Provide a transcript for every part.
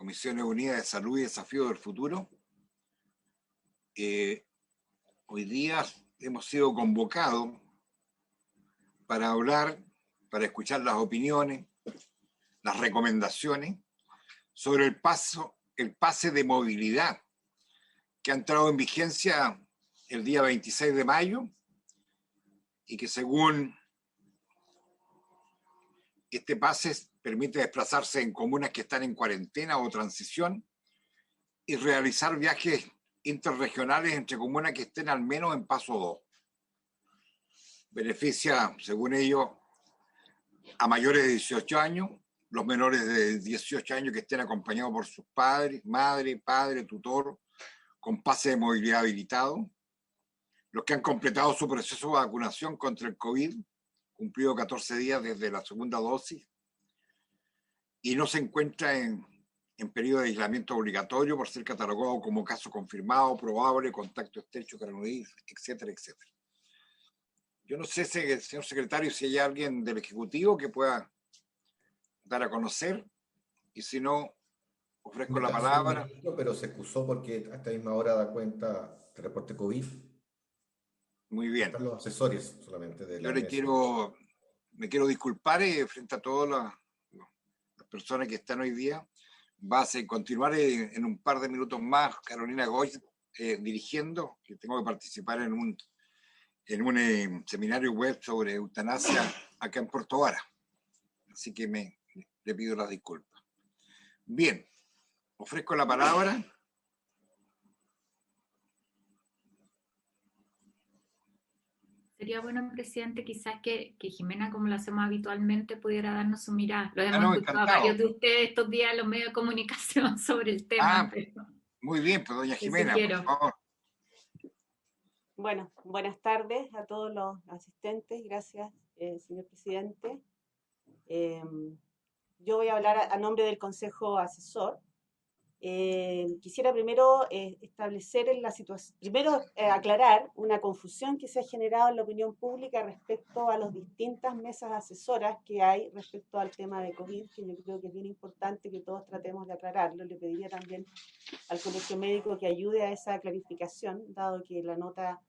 Comisiones Unidas de Salud y Desafíos del Futuro. Hoy día hemos sido convocados para hablar, para escuchar las opiniones, las recomendaciones sobre el pase de movilidad que ha entrado en vigencia el día 26 de mayo y que según este pase permite desplazarse en comunas que están en cuarentena o transición y realizar viajes interregionales entre comunas que estén al menos en paso 2. Beneficia, según ellos, a mayores de 18 años, los menores de 18 años que estén acompañados por sus padres, madre, padre, tutor, con pase de movilidad habilitado, los que han completado su proceso de vacunación contra el COVID, cumplido 14 días desde la segunda dosis, y no se encuentra en periodo de aislamiento obligatorio por ser catalogado como caso confirmado, probable, contacto estrecho, coronavirus, etcétera, etcétera. Yo no sé, señor secretario, si hay alguien del Ejecutivo que pueda dar a conocer, y si no, ofrezco la palabra. Ministro, pero se excusó porque a esta misma hora da cuenta del reporte COVID. Muy bien. Están los asesores solamente de Yo la mesa. me quiero disculpar frente a todas las personas que están hoy día. Va a continuar en un par de minutos más Carolina Goy dirigiendo, que tengo que participar en un seminario web sobre eutanasia acá en Puerto Vara. Así que le pido las disculpas. Bien, ofrezco la palabra. Sería bueno, presidente, quizás que Jimena, como lo hacemos habitualmente, pudiera darnos su mirada. Lo hemos escuchado a varios de ustedes estos días en los medios de comunicación sobre el tema. Muy bien, pues doña Jimena, por favor. Bueno, buenas tardes a todos los asistentes. Gracias, señor presidente. Yo voy a hablar a nombre del Consejo Asesor. Quisiera primero establecer en la situación, aclarar una confusión que se ha generado en la opinión pública respecto a las distintas mesas asesoras que hay respecto al tema de COVID, que yo creo que es bien importante que todos tratemos de aclararlo. Le pediría también al Colegio Médico que ayude a esa clarificación, dado que la nota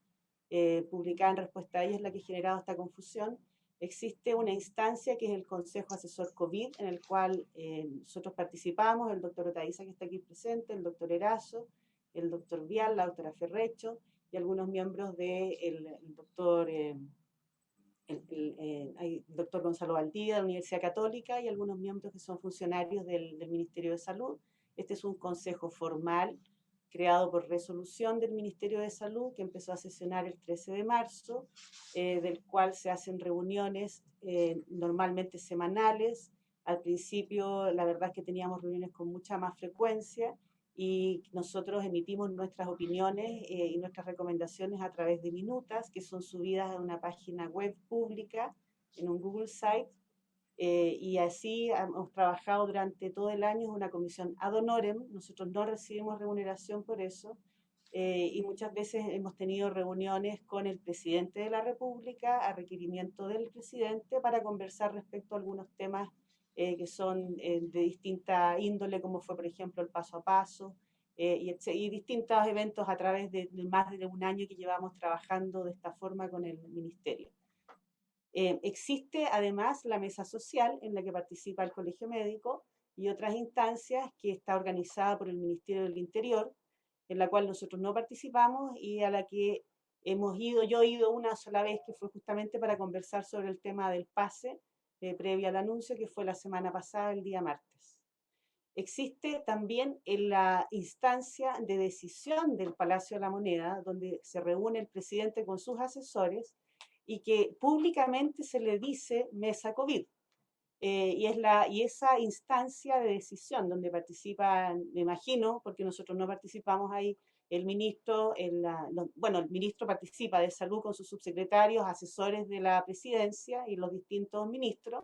publicada en respuesta a ella es la que ha generado esta confusión. Existe una instancia que es el Consejo Asesor COVID, en el cual nosotros participamos, el doctor Otaiza, que está aquí presente, el doctor Erazo, el doctor Vial, la doctora Ferrecho, y algunos miembros del doctor, doctor Gonzalo Valdía, de la Universidad Católica, y algunos miembros que son funcionarios del Ministerio de Salud. Este es un consejo formal creado por resolución del Ministerio de Salud, que empezó a sesionar el 13 de marzo, del cual se hacen reuniones normalmente semanales. Al principio, la verdad es que teníamos reuniones con mucha más frecuencia y nosotros emitimos nuestras opiniones y nuestras recomendaciones a través de minutas, que son subidas a una página web pública, en un Google Site, y así hemos trabajado durante todo el año. Es una comisión ad honorem, nosotros no recibimos remuneración por eso, y muchas veces hemos tenido reuniones con el presidente de la República a requerimiento del presidente para conversar respecto a algunos temas que son de distinta índole, como fue por ejemplo el paso a paso, y distintos eventos a través de más de un año que llevamos trabajando de esta forma con el ministerio. Existe además la mesa social en la que participa el Colegio Médico y otras instancias que está organizada por el Ministerio del Interior, en la cual nosotros no participamos y a la que yo he ido una sola vez, que fue justamente para conversar sobre el tema del pase previo al anuncio, que fue la semana pasada, el día martes. Existe también en la instancia de decisión del Palacio de la Moneda, donde se reúne el presidente con sus asesores y que públicamente se le dice mesa COVID. Y esa instancia de decisión donde participan, me imagino, porque nosotros no participamos ahí, el ministro, el ministro participa de salud con sus subsecretarios, asesores de la presidencia y los distintos ministros.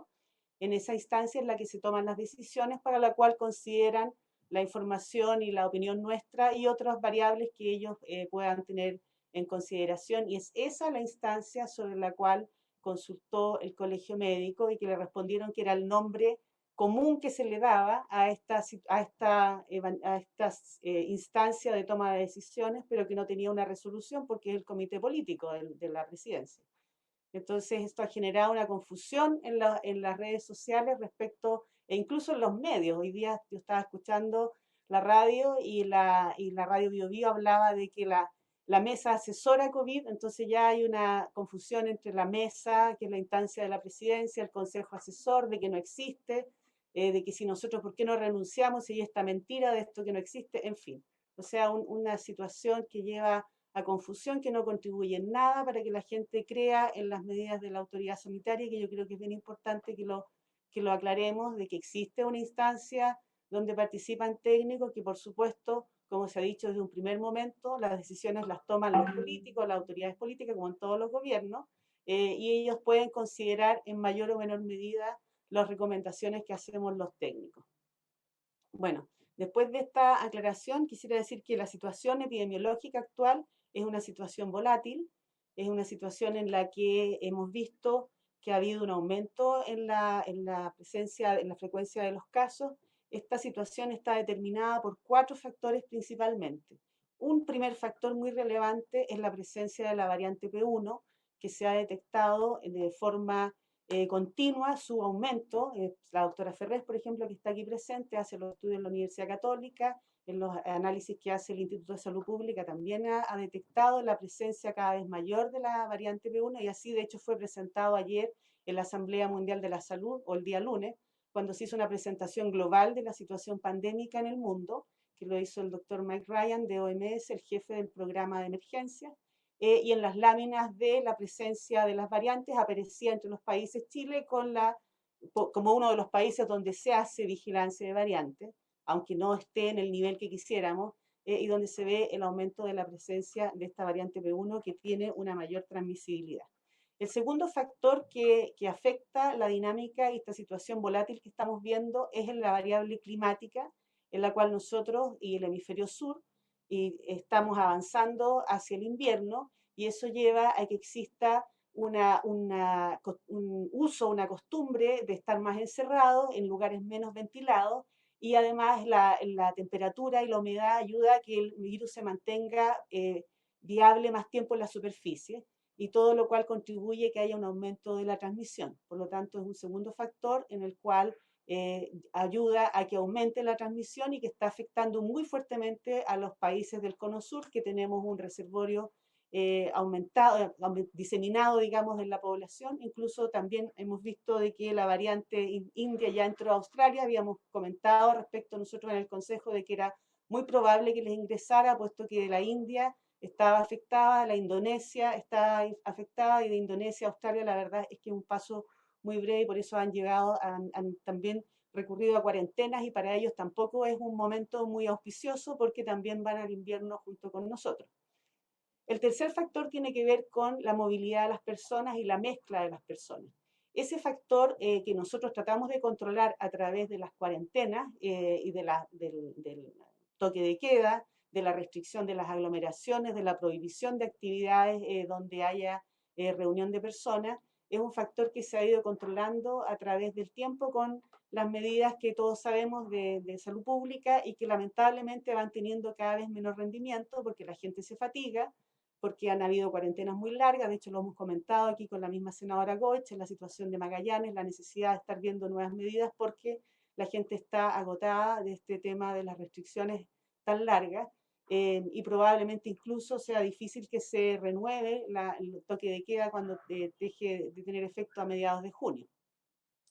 En esa instancia es la que se toman las decisiones, para la cual consideran la información y la opinión nuestra y otras variables que ellos puedan tener en consideración, y es esa la instancia sobre la cual consultó el Colegio Médico y que le respondieron que era el nombre común que se le daba a esta instancia de toma de decisiones, pero que no tenía una resolución porque es el comité político de la presidencia. Entonces, esto ha generado una confusión en las redes sociales respecto, e incluso en los medios. Hoy día yo estaba escuchando la radio y la radio Bio Bio hablaba de que la mesa asesora COVID, entonces ya hay una confusión entre la mesa, que es la instancia de la presidencia, el consejo asesor, de que no existe, de que si nosotros, ¿por qué no renunciamos? Si hay esta mentira de esto que no existe, en fin. O sea, una situación que lleva a confusión, que no contribuye en nada para que la gente crea en las medidas de la autoridad sanitaria, que yo creo que es bien importante que lo aclaremos, de que existe una instancia donde participan técnicos que, por supuesto, como se ha dicho desde un primer momento, las decisiones las toman los políticos, las autoridades políticas, como en todos los gobiernos, y ellos pueden considerar en mayor o menor medida las recomendaciones que hacemos los técnicos. Bueno, después de esta aclaración, quisiera decir que la situación epidemiológica actual es una situación volátil, es una situación en la que hemos visto que ha habido un aumento en la presencia, en la frecuencia de los casos. Esta situación está determinada por 4 factores principalmente. Un primer factor muy relevante es la presencia de la variante P1, que se ha detectado de forma continua su aumento. La doctora Ferrés, por ejemplo, que está aquí presente, hace los estudios en la Universidad Católica, en los análisis que hace el Instituto de Salud Pública también ha detectado la presencia cada vez mayor de la variante P1 y así de hecho fue presentado ayer en la Asamblea Mundial de la Salud, o el día lunes, cuando se hizo una presentación global de la situación pandémica en el mundo, que lo hizo el doctor Mike Ryan de OMS, el jefe del programa de emergencia, y en las láminas de la presencia de las variantes aparecía entre los países Chile como uno de los países donde se hace vigilancia de variantes, aunque no esté en el nivel que quisiéramos, y donde se ve el aumento de la presencia de esta variante P1 que tiene una mayor transmisibilidad. El segundo factor que afecta la dinámica y esta situación volátil que estamos viendo es en la variable climática, en la cual nosotros y el hemisferio sur y estamos avanzando hacia el invierno y eso lleva a que exista un uso, una costumbre de estar más encerrados en lugares menos ventilados y además la temperatura y la humedad ayuda a que el virus se mantenga viable más tiempo en la superficie y todo lo cual contribuye a que haya un aumento de la transmisión. Por lo tanto, es un segundo factor en el cual ayuda a que aumente la transmisión y que está afectando muy fuertemente a los países del Cono Sur, que tenemos un reservorio aumentado, diseminado, digamos, en la población. Incluso también hemos visto de que la variante india ya entró a Australia. Habíamos comentado respecto a nosotros en el Consejo de que era muy probable que les ingresara, puesto que la India estaba afectada, la Indonesia estaba afectada y de Indonesia a Australia la verdad es que es un paso muy breve y por eso han también recurrido a cuarentenas y para ellos tampoco es un momento muy auspicioso porque también van al invierno junto con nosotros. El tercer factor tiene que ver con la movilidad de las personas y la mezcla de las personas. Ese factor que nosotros tratamos de controlar a través de las cuarentenas y del toque de queda, de la restricción de las aglomeraciones, de la prohibición de actividades donde haya reunión de personas, es un factor que se ha ido controlando a través del tiempo con las medidas que todos sabemos de salud pública y que lamentablemente van teniendo cada vez menos rendimiento porque la gente se fatiga, porque han habido cuarentenas muy largas, de hecho lo hemos comentado aquí con la misma senadora Goich, en la situación de Magallanes, la necesidad de estar viendo nuevas medidas porque la gente está agotada de este tema de las restricciones tan largas y probablemente incluso sea difícil que se renueve el toque de queda cuando deje de tener efecto a mediados de junio.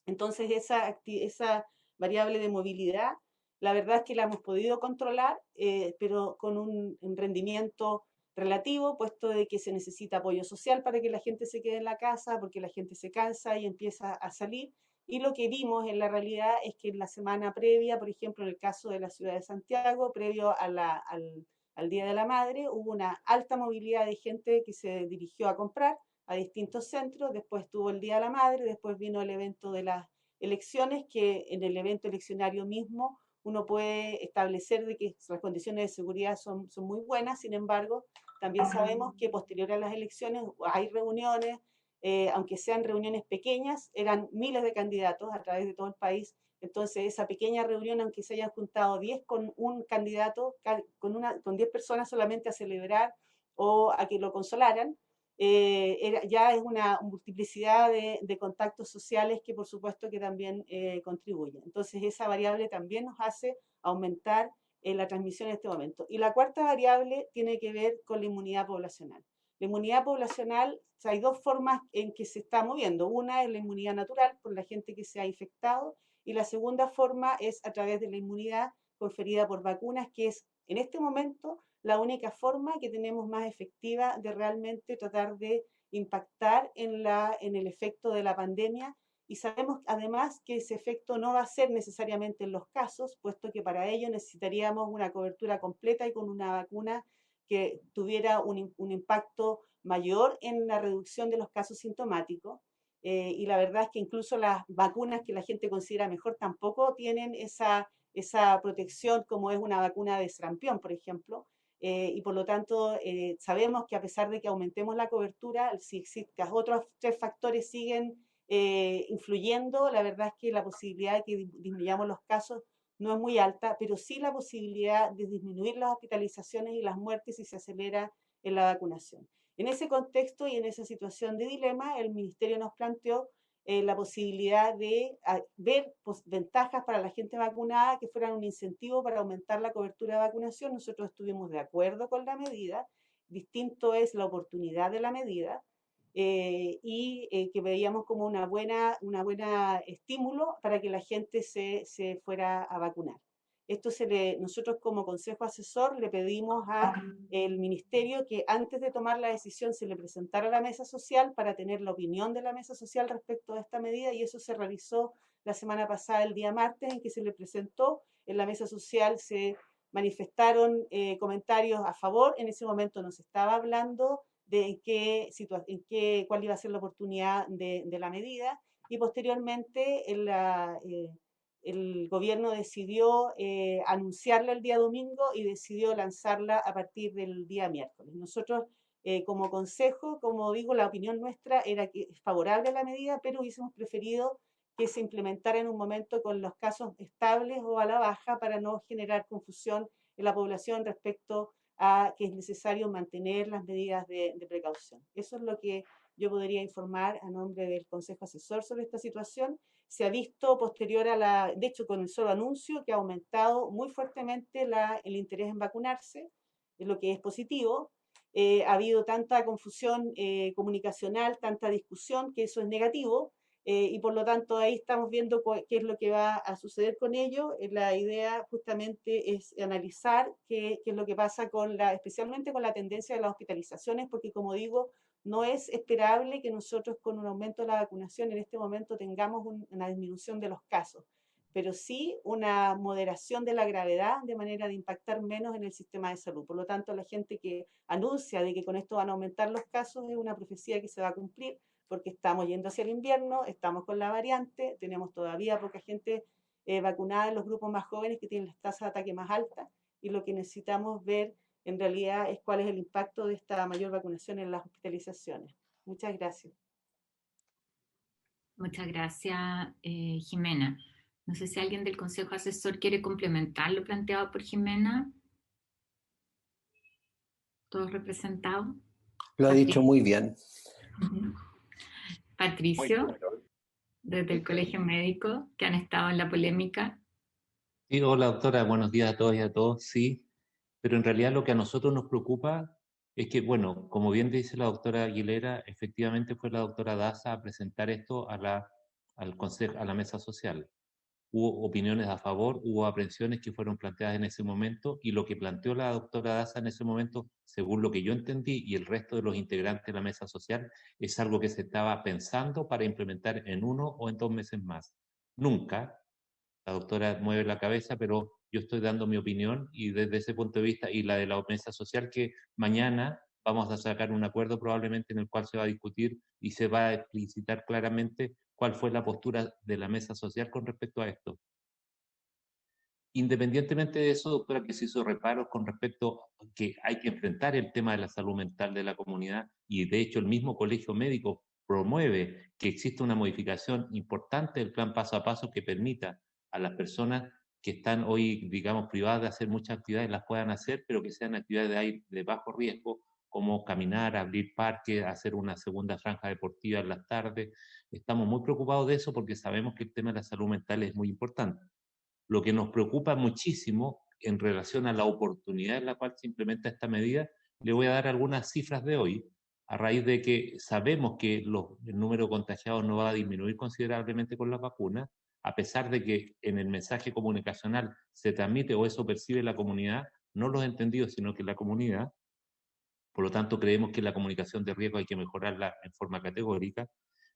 Entonces esa variable de movilidad, la verdad es que la hemos podido controlar, pero con un rendimiento relativo, puesto de que se necesita apoyo social para que la gente se quede en la casa, porque la gente se cansa y empieza a salir. Y lo que vimos en la realidad es que en la semana previa, por ejemplo, en el caso de la ciudad de Santiago, previo al Día de la Madre, hubo una alta movilidad de gente que se dirigió a comprar a distintos centros, después tuvo el Día de la Madre, después vino el evento de las elecciones, que en el evento eleccionario mismo uno puede establecer de que las condiciones de seguridad son muy buenas, sin embargo, también sabemos que posterior a las elecciones hay reuniones, aunque sean reuniones pequeñas, eran miles de candidatos a través de todo el país. Entonces, esa pequeña reunión, aunque se hayan juntado 10 con un candidato, con 10 personas solamente a celebrar o a que lo consolaran, ya es una multiplicidad de contactos sociales que por supuesto que también contribuyen. Entonces, esa variable también nos hace aumentar la transmisión en este momento. Y la cuarta variable tiene que ver con la inmunidad poblacional. La inmunidad poblacional, o sea, hay dos formas en que se está moviendo. Una es la inmunidad natural por la gente que se ha infectado y la segunda forma es a través de la inmunidad conferida por vacunas, que es en este momento la única forma que tenemos más efectiva de realmente tratar de impactar en el efecto de la pandemia. Y sabemos además que ese efecto no va a ser necesariamente en los casos, puesto que para ello necesitaríamos una cobertura completa y con una vacuna que tuviera un impacto mayor en la reducción de los casos sintomáticos. Y la verdad es que incluso las vacunas que la gente considera mejor tampoco tienen esa protección como es una vacuna de sarampión, por ejemplo. Y por lo tanto sabemos que a pesar de que aumentemos la cobertura, si existen otros 3 factores siguen influyendo, la verdad es que la posibilidad de que disminuyamos los casos no es muy alta, pero sí la posibilidad de disminuir las hospitalizaciones y las muertes si se acelera en la vacunación. En ese contexto y en esa situación de dilema, el Ministerio nos planteó la posibilidad de ver ventajas para la gente vacunada que fueran un incentivo para aumentar la cobertura de vacunación. Nosotros estuvimos de acuerdo con la medida, distinto es la oportunidad de la medida, que veíamos como una buena estímulo para que la gente se fuera a vacunar. Nosotros como Consejo Asesor le pedimos al Ministerio que antes de tomar la decisión se le presentara a la mesa social para tener la opinión de la mesa social respecto a esta medida, y eso se realizó la semana pasada, el día martes, en que se le presentó. En la mesa social se manifestaron comentarios a favor. En ese momento no se estaba hablando de cuál iba a ser la oportunidad de la medida, y posteriormente el gobierno decidió anunciarla el día domingo y decidió lanzarla a partir del día miércoles. Nosotros, como consejo, como digo, la opinión nuestra era que es favorable a la medida, pero hubiésemos preferido que se implementara en un momento con los casos estables o a la baja para no generar confusión en la población respecto a que es necesario mantener las medidas de precaución. Eso es lo que yo podría informar a nombre del Consejo Asesor sobre esta situación. Se ha visto posterior de hecho con el solo anuncio, que ha aumentado muy fuertemente el interés en vacunarse, lo que es positivo. Ha habido tanta confusión comunicacional, tanta discusión, que eso es negativo. Y por lo tanto ahí estamos viendo qué es lo que va a suceder con ello. La idea justamente es analizar qué es lo que pasa especialmente con la tendencia de las hospitalizaciones, porque como digo, no es esperable que nosotros con un aumento de la vacunación en este momento tengamos una disminución de los casos, pero sí una moderación de la gravedad de manera de impactar menos en el sistema de salud. Por lo tanto, la gente que anuncia de que con esto van a aumentar los casos es una profecía que se va a cumplir, porque estamos yendo hacia el invierno, estamos con la variante, tenemos todavía poca gente vacunada en los grupos más jóvenes que tienen las tasas de ataque más altas, y lo que necesitamos ver en realidad es cuál es el impacto de esta mayor vacunación en las hospitalizaciones. Muchas gracias. Muchas gracias, Jimena. No sé si alguien del Consejo Asesor quiere complementar lo planteado por Jimena. ¿Todos representados? Lo ha dicho muy bien. Patricio, desde el Colegio Médico, que han estado en la polémica. Sí, hola doctora, buenos días a todos y a todos. Sí, pero en realidad lo que a nosotros nos preocupa es que, bueno, como bien dice la doctora Aguilera, efectivamente fue la doctora Daza a presentar esto al consejo, a la mesa social. Hubo opiniones a favor, hubo aprehensiones que fueron planteadas en ese momento, y lo que planteó la doctora Daza en ese momento, según lo que yo entendí y el resto de los integrantes de la mesa social, es algo que se estaba pensando para implementar en 1 o en 2 meses más. Nunca. La doctora mueve la cabeza, pero yo estoy dando mi opinión, y desde ese punto de vista y la de la mesa social, que mañana vamos a sacar un acuerdo probablemente en el cual se va a discutir y se va a explicitar claramente cuál fue la postura de la mesa social con respecto a esto. Independientemente de eso, doctora, que se hizo reparos con respecto a que hay que enfrentar el tema de la salud mental de la comunidad, y de hecho el mismo colegio médico promueve que exista una modificación importante del plan paso a paso que permita a las personas que están hoy, digamos, privadas de hacer muchas actividades, las puedan hacer, pero que sean actividades de bajo riesgo, como caminar, abrir parques, hacer una segunda franja deportiva en las tardes. Estamos muy preocupados de eso porque sabemos que el tema de la salud mental es muy importante. Lo que nos preocupa muchísimo en relación a la oportunidad en la cual se implementa esta medida, le voy a dar algunas cifras de hoy, a raíz de que sabemos que el número de contagiados no va a disminuir considerablemente con las vacunas, a pesar de que en el mensaje comunicacional se transmite o eso percibe la comunidad, no los entendidos, sino que la comunidad. Por lo tanto, creemos que la comunicación de riesgo hay que mejorarla en forma categórica.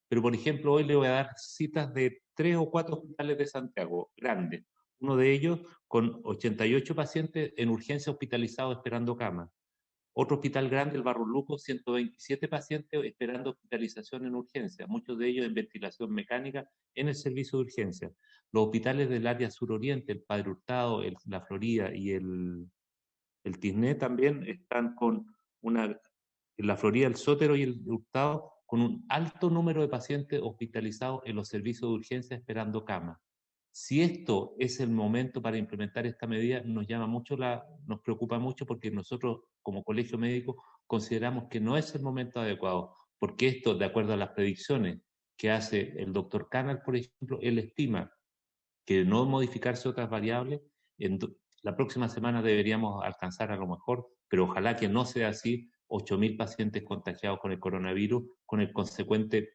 Pero, por ejemplo, hoy le voy a dar citas de 3 o 4 hospitales de Santiago, grandes. Uno de ellos con 88 pacientes en urgencia hospitalizados esperando cama. Otro hospital grande, el Barros Luco, 127 pacientes esperando hospitalización en urgencia, muchos de ellos en ventilación mecánica en el servicio de urgencia. Los hospitales del área suroriente, el Padre Hurtado, la Florida y el Tisné también están con la Florida, el Sótero y el Hurtado, con un alto número de pacientes hospitalizados en los servicios de urgencia esperando cama. Si esto es el momento para implementar esta medida, nos preocupa mucho porque nosotros como colegio médico consideramos que no es el momento adecuado, porque esto, de acuerdo a las predicciones que hace el doctor Canal, por ejemplo, él estima que de no modificarse otras variables, la próxima semana deberíamos alcanzar a lo mejor, pero ojalá que no sea así, 8.000 pacientes contagiados con el coronavirus, con el consecuente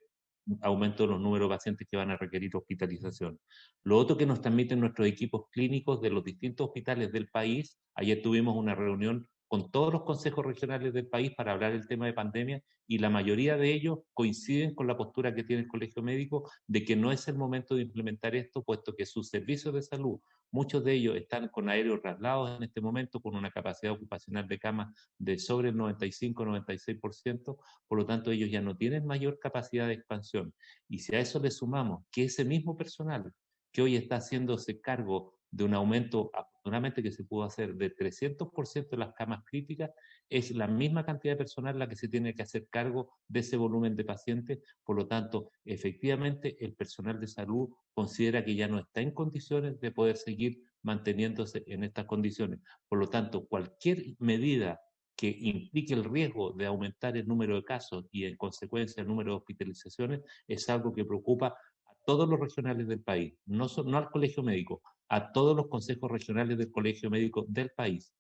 aumento de los números de pacientes que van a requerir hospitalización. Lo otro que nos transmiten nuestros equipos clínicos de los distintos hospitales del país, ayer tuvimos una reunión con todos los consejos regionales del país para hablar del tema de pandemia y la mayoría de ellos coinciden con la postura que tiene el Colegio Médico de que no es el momento de implementar esto, puesto que sus servicios de salud, muchos de ellos están con aéreos traslados en este momento, con una capacidad ocupacional de camas de sobre el 95-96%, por lo tanto ellos ya no tienen mayor capacidad de expansión. Y si a eso le sumamos que ese mismo personal que hoy está haciéndose cargo de un aumento, afortunadamente que se pudo hacer de 300% de las camas críticas, es la misma cantidad de personal la que se tiene que hacer cargo de ese volumen de pacientes. Por lo tanto, efectivamente, el personal de salud considera que ya no está en condiciones de poder seguir manteniéndose en estas condiciones. Por lo tanto, cualquier medida que implique el riesgo de aumentar el número de casos y en consecuencia el número de hospitalizaciones es algo que preocupa a todos los regionales del país, no al Colegio Médico, a todos los consejos regionales del Colegio Médico del país.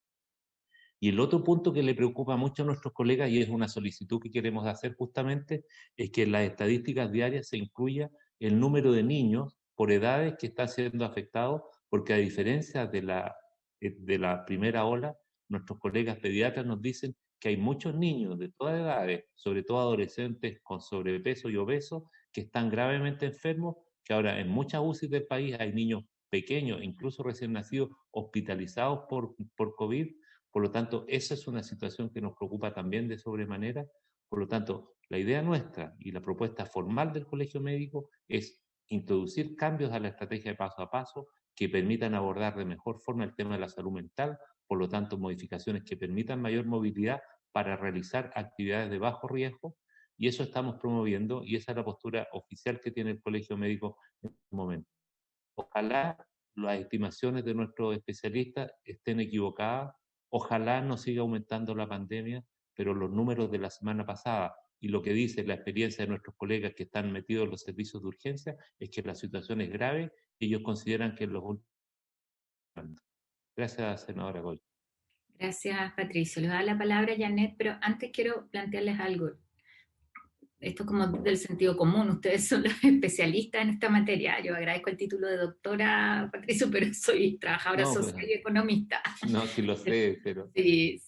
Y el otro punto que le preocupa mucho a nuestros colegas, y es una solicitud que queremos hacer justamente, es que en las estadísticas diarias se incluya el número de niños por edades que están siendo afectados, porque a diferencia de la primera ola, nuestros colegas pediatras nos dicen que hay muchos niños de todas edades, sobre todo adolescentes con sobrepeso y obesos, que están gravemente enfermos, que ahora en muchas UCI del país hay niños pequeños, incluso recién nacidos, hospitalizados por COVID. Por lo tanto, esa es una situación que nos preocupa también de sobremanera. Por lo tanto, la idea nuestra y la propuesta formal del Colegio Médico es introducir cambios a la estrategia de paso a paso que permitan abordar de mejor forma el tema de la salud mental, por lo tanto, modificaciones que permitan mayor movilidad para realizar actividades de bajo riesgo, y eso estamos promoviendo, y esa es la postura oficial que tiene el Colegio Médico en este momento. Ojalá las estimaciones de nuestros especialistas estén equivocadas, ojalá no siga aumentando la pandemia, pero los números de la semana pasada y lo que dice la experiencia de nuestros colegas que están metidos en los servicios de urgencia es que la situación es grave y ellos consideran que los últimos... Gracias, senadora Goy. Gracias, Patricio. Le voy a dar la palabra a Janet, pero antes quiero plantearles algo. Esto es como del sentido común, ustedes son los especialistas en esta materia. Yo agradezco el título de doctora, Patricio, pero soy trabajadora social y economista. No, sí lo sé, pero... Sí.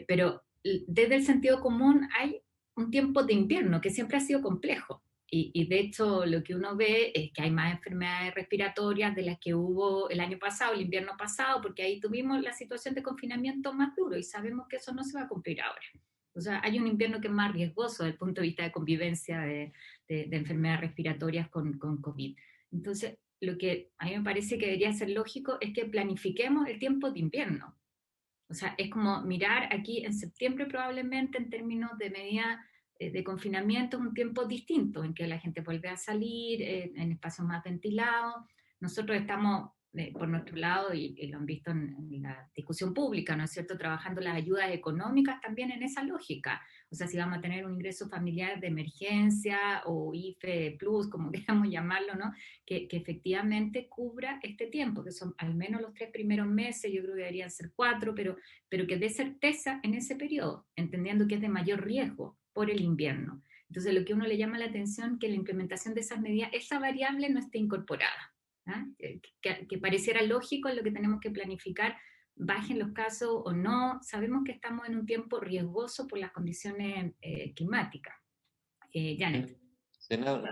Pero desde el sentido común hay un tiempo de invierno que siempre ha sido complejo. Y de hecho lo que uno ve es que hay más enfermedades respiratorias de las que hubo el año pasado, el invierno pasado, porque ahí tuvimos la situación de confinamiento más duro y sabemos que eso no se va a cumplir ahora. O sea, hay un invierno que es más riesgoso desde el punto de vista de convivencia de enfermedades respiratorias con COVID. Entonces, lo que a mí me parece que debería ser lógico es que planifiquemos el tiempo de invierno. O sea, es como mirar aquí en septiembre probablemente en términos de medidas de confinamiento es un tiempo distinto, en que la gente vuelve a salir en espacios más ventilados. Nosotros estamos, por nuestro lado, y lo han visto en la discusión pública, ¿no es cierto?, trabajando las ayudas económicas también en esa lógica. O sea, si vamos a tener un ingreso familiar de emergencia o IFE Plus, como queramos llamarlo, ¿no?, que efectivamente cubra este tiempo, que son al menos los 3 primeros meses, yo creo que deberían ser 4, pero que dé certeza en ese periodo, entendiendo que es de mayor riesgo por el invierno. Entonces, lo que a uno le llama la atención que la implementación de esas medidas, esa variable no esté incorporada. ¿Ah? Que pareciera lógico en lo que tenemos que planificar, bajen los casos o no. Sabemos que estamos en un tiempo riesgoso por las condiciones climáticas. Janet. Perdón,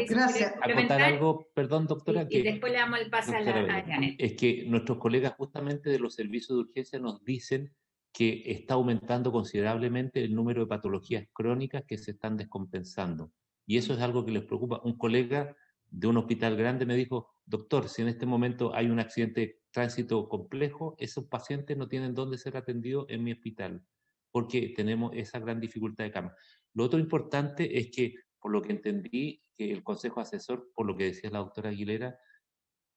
Gracias. acotar algo, perdón, doctora. Y después le damos el pase a Janet. Es que nuestros colegas justamente de los servicios de urgencia nos dicen que está aumentando considerablemente el número de patologías crónicas que se están descompensando. Y eso es algo que les preocupa. Un colega de un hospital grande me dijo, doctor, si en este momento hay un accidente de tránsito complejo, esos pacientes no tienen dónde ser atendidos en mi hospital, porque tenemos esa gran dificultad de cama. Lo otro importante es que, por lo que entendí, que el Consejo Asesor, por lo que decía la doctora Aguilera,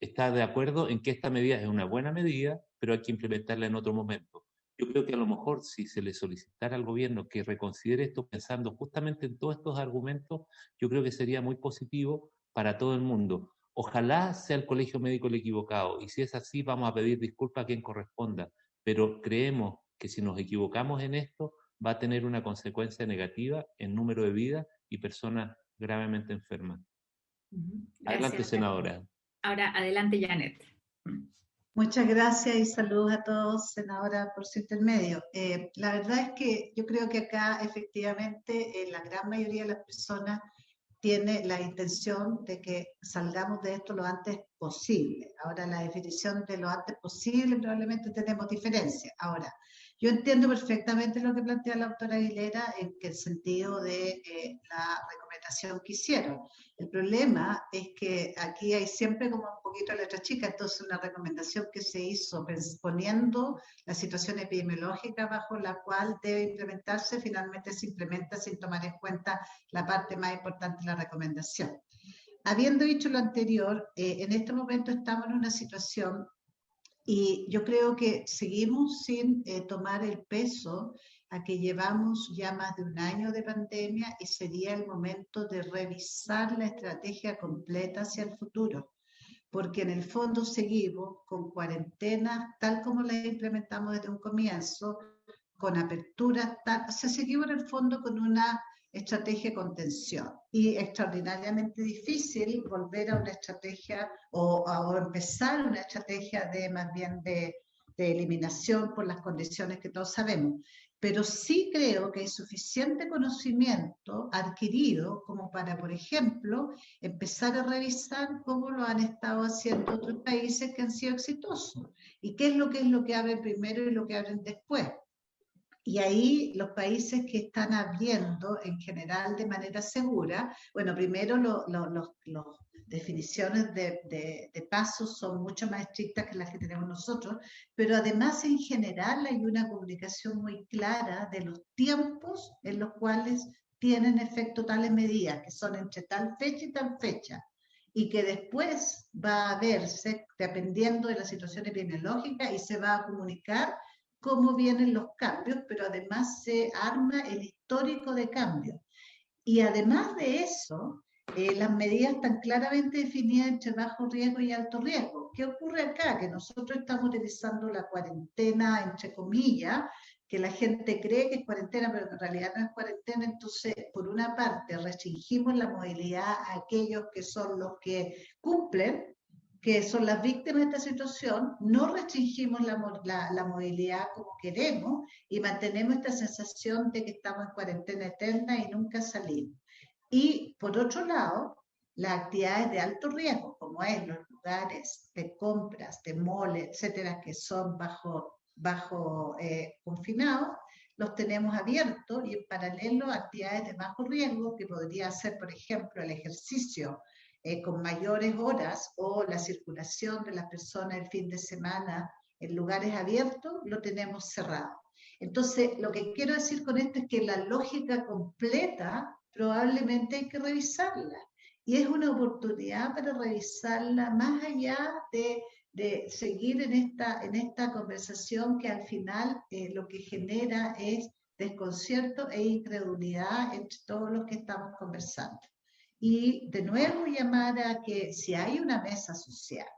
está de acuerdo en que esta medida es una buena medida, pero hay que implementarla en otro momento. Yo creo que a lo mejor si se le solicitara al gobierno que reconsidere esto pensando justamente en todos estos argumentos, yo creo que sería muy positivo para todo el mundo. Ojalá sea el colegio médico el equivocado, y si es así vamos a pedir disculpas a quien corresponda, pero creemos que si nos equivocamos en esto va a tener una consecuencia negativa en número de vidas y personas gravemente enfermas. Adelante, senadora. Ahora, adelante, Janet. Muchas gracias y saludos a todos, senadora, por su intermedio. La verdad es que yo creo que acá efectivamente la gran mayoría de las personas tiene la intención de que salgamos de esto lo antes posible. Ahora, la definición de lo antes posible probablemente tenemos diferencias. Ahora, yo entiendo perfectamente lo que plantea la doctora Aguilera en el sentido de la recomendación que hicieron. El problema es que aquí hay siempre como un poquito de letra chica, entonces una recomendación que se hizo poniendo la situación epidemiológica bajo la cual debe implementarse, finalmente se implementa sin tomar en cuenta la parte más importante de la recomendación. Habiendo dicho lo anterior, en este momento estamos en una situación y yo creo que seguimos sin tomar el peso a que llevamos ya más de un año de pandemia y sería el momento de revisar la estrategia completa hacia el futuro, porque en el fondo seguimos con cuarentenas tal como las implementamos desde un comienzo, con aperturas, o sea, seguimos en el fondo con una estrategia de contención y extraordinariamente difícil volver a una estrategia o empezar una estrategia de más bien de eliminación por las condiciones que todos sabemos. Pero sí creo que hay suficiente conocimiento adquirido como para, por ejemplo, empezar a revisar cómo lo han estado haciendo otros países que han sido exitosos y qué es lo que abren primero y lo que abren después. Y ahí los países que están abriendo en general de manera segura, bueno, primero las definiciones de pasos son mucho más estrictas que las que tenemos nosotros, pero además en general hay una comunicación muy clara de los tiempos en los cuales tienen efecto tales medidas, que son entre tal fecha y tal fecha, y que después va a verse dependiendo de la situación epidemiológica y se va a comunicar cómo vienen los cambios, pero además se arma el histórico de cambios. Y además de eso, las medidas están claramente definidas entre bajo riesgo y alto riesgo. ¿Qué ocurre acá? Que nosotros estamos utilizando la cuarentena, entre comillas, que la gente cree que es cuarentena, pero que en realidad no es cuarentena. Entonces, por una parte, restringimos la movilidad a aquellos que son los que cumplen, que son las víctimas de esta situación, no restringimos la movilidad como queremos y mantenemos esta sensación de que estamos en cuarentena eterna y nunca salimos. Y por otro lado, las actividades de alto riesgo, como es los lugares de compras, de moles, etcétera, que son bajo confinados, los tenemos abiertos y en paralelo actividades de bajo riesgo, que podría ser, por ejemplo, el ejercicio con mayores horas o la circulación de las personas el fin de semana en lugares abiertos, lo tenemos cerrado. Entonces, lo que quiero decir con esto es que la lógica completa probablemente hay que revisarla. Y es una oportunidad para revisarla más allá de seguir en esta conversación que al final lo que genera es desconcierto e incredulidad entre todos los que estamos conversando. Y de nuevo llamar a que si hay una mesa social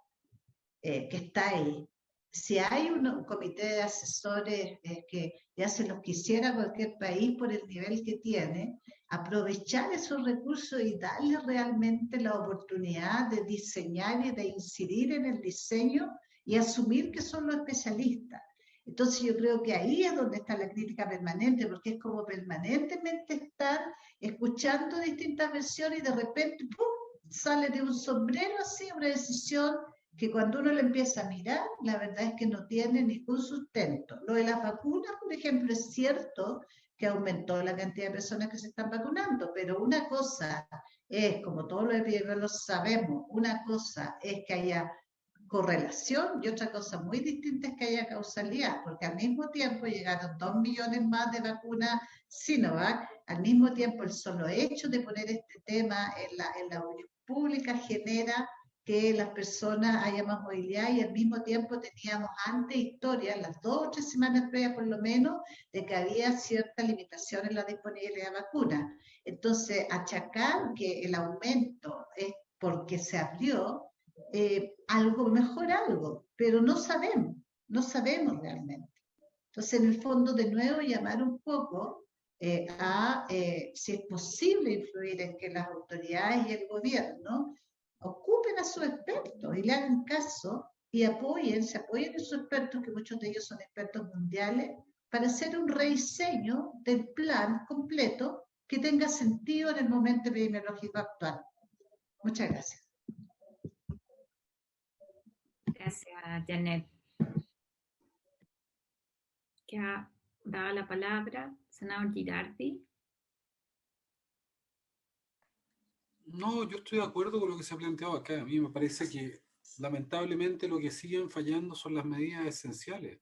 que está ahí, si hay un comité de asesores que ya se los quisiera cualquier país por el nivel que tiene, aprovechar esos recursos y darle realmente la oportunidad de diseñar y de incidir en el diseño y asumir que son los especialistas. Entonces yo creo que ahí es donde está la crítica permanente, porque es como permanentemente estar escuchando distintas versiones y de repente ¡pum!, sale de un sombrero así una decisión que cuando uno lo empieza a mirar, la verdad es que no tiene ningún sustento. Lo de las vacunas, por ejemplo, es cierto que aumentó la cantidad de personas que se están vacunando, pero una cosa es, como todos los epidemiólogos sabemos, una cosa es que haya correlación y otra cosa muy distinta es que haya causalidad, porque al mismo tiempo llegaron 2 millones más de vacunas Sinovac, al mismo tiempo el solo hecho de poner este tema en la opinión pública genera que las personas haya más movilidad y al mismo tiempo teníamos antes historias, las 2 o 3 semanas previas por lo menos, de que había cierta limitación en la disponibilidad de vacunas. Entonces, achacar que el aumento es porque se abrió, algo mejor algo, pero no sabemos realmente. Entonces, en el fondo, de nuevo, llamar un poco si es posible influir en que las autoridades y el gobierno ocupen a sus expertos y le hagan caso y se apoyen en sus expertos, que muchos de ellos son expertos mundiales, para hacer un rediseño del plan completo que tenga sentido en el momento epidemiológico actual. Muchas gracias. Gracias, Janet. Que ha dado la palabra, senador Girardi. No, yo estoy de acuerdo con lo que se ha planteado acá. A mí me parece que lamentablemente lo que siguen fallando son las medidas esenciales,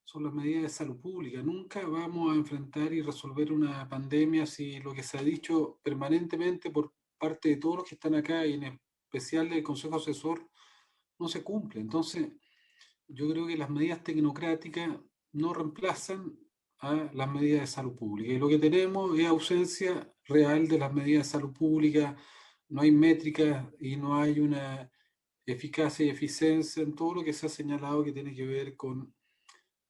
son las medidas de salud pública. Nunca vamos a enfrentar y resolver una pandemia si lo que se ha dicho permanentemente por parte de todos los que están acá y en especial del Consejo Asesor no se cumple. Entonces, yo creo que las medidas tecnocráticas no reemplazan a las medidas de salud pública. Y lo que tenemos es ausencia real de las medidas de salud pública, no hay métricas y no hay una eficacia y eficiencia en todo lo que se ha señalado que tiene que ver con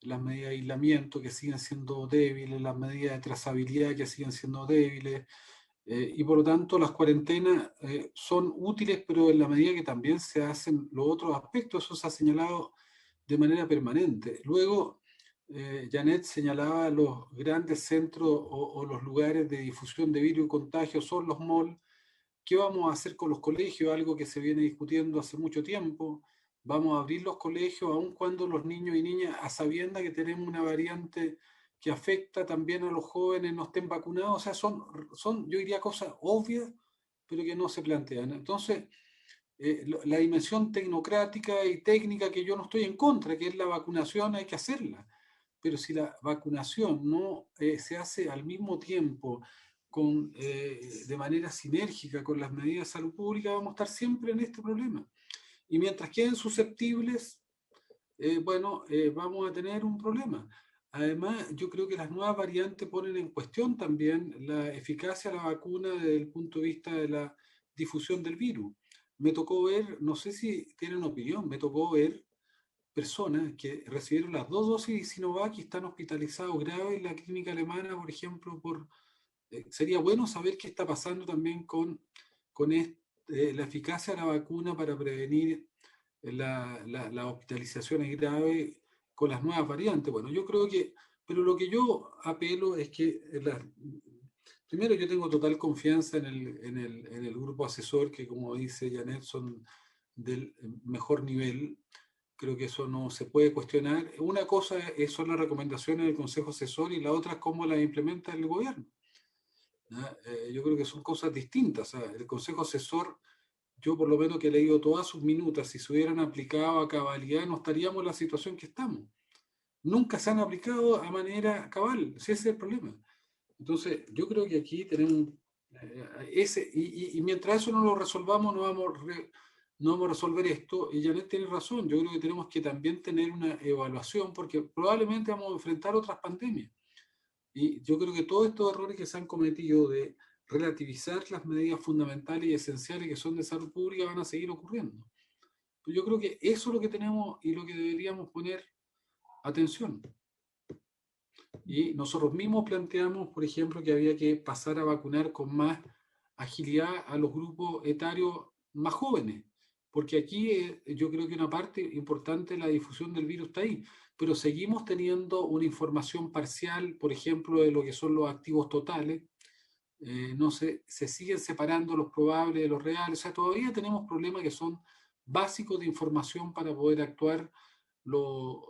las medidas de aislamiento que siguen siendo débiles, las medidas de trazabilidad que siguen siendo débiles, y por lo tanto las cuarentenas son útiles, pero en la medida que también se hacen los otros aspectos, eso se ha señalado de manera permanente. Luego, Janet señalaba los grandes centros o los lugares de difusión de virus y contagio son los malls. ¿Qué vamos a hacer con los colegios? Algo que se viene discutiendo hace mucho tiempo. Vamos a abrir los colegios aun cuando los niños y niñas, a sabiendas que tenemos una variante que afecta también a los jóvenes, no estén vacunados. O sea, son yo diría, cosas obvias, pero que no se plantean. Entonces, la dimensión tecnocrática y técnica, que yo no estoy en contra, que es la vacunación, hay que hacerla. Pero si la vacunación no se hace al mismo tiempo, de manera sinérgica con las medidas de salud pública, vamos a estar siempre en este problema. Y mientras queden susceptibles, vamos a tener un problema. Además, yo creo que las nuevas variantes ponen en cuestión también la eficacia de la vacuna desde el punto de vista de la difusión del virus. Me tocó ver, no sé si tienen opinión, me tocó ver personas que recibieron las 2 dosis de Sinovac y están hospitalizados graves en la clínica alemana, por ejemplo. Sería bueno saber qué está pasando también con la eficacia de la vacuna para prevenir las hospitalizaciones graves con las nuevas variantes. Bueno, yo creo que, pero lo que yo apelo es que, primero, yo tengo total confianza en el grupo asesor, que como dice Janet, son del mejor nivel. Creo que eso no se puede cuestionar. Una cosa son las recomendaciones del Consejo Asesor y la otra es cómo las implementa el gobierno. Yo creo que son cosas distintas. El Consejo Asesor yo por lo menos que he leído todas sus minutas, si se hubieran aplicado a cabalidad, no estaríamos en la situación que estamos. Nunca se han aplicado a manera cabal, ese es el problema. Entonces, yo creo que aquí tenemos y mientras eso no lo resolvamos, no vamos a resolver esto. Y Janet tiene razón, yo creo que tenemos que también tener una evaluación, porque probablemente vamos a enfrentar otras pandemias. Y yo creo que todos estos errores que se han cometido de relativizar las medidas fundamentales y esenciales que son de salud pública van a seguir ocurriendo. Pero yo creo que eso es lo que tenemos y lo que deberíamos poner atención. Y nosotros mismos planteamos, por ejemplo, que había que pasar a vacunar con más agilidad a los grupos etarios más jóvenes, porque aquí yo creo que una parte importante de la difusión del virus está ahí, pero seguimos teniendo una información parcial, por ejemplo, de lo que son los activos totales, no se siguen separando los probables de los reales, o sea, todavía tenemos problemas que son básicos de información para poder actuar. Lo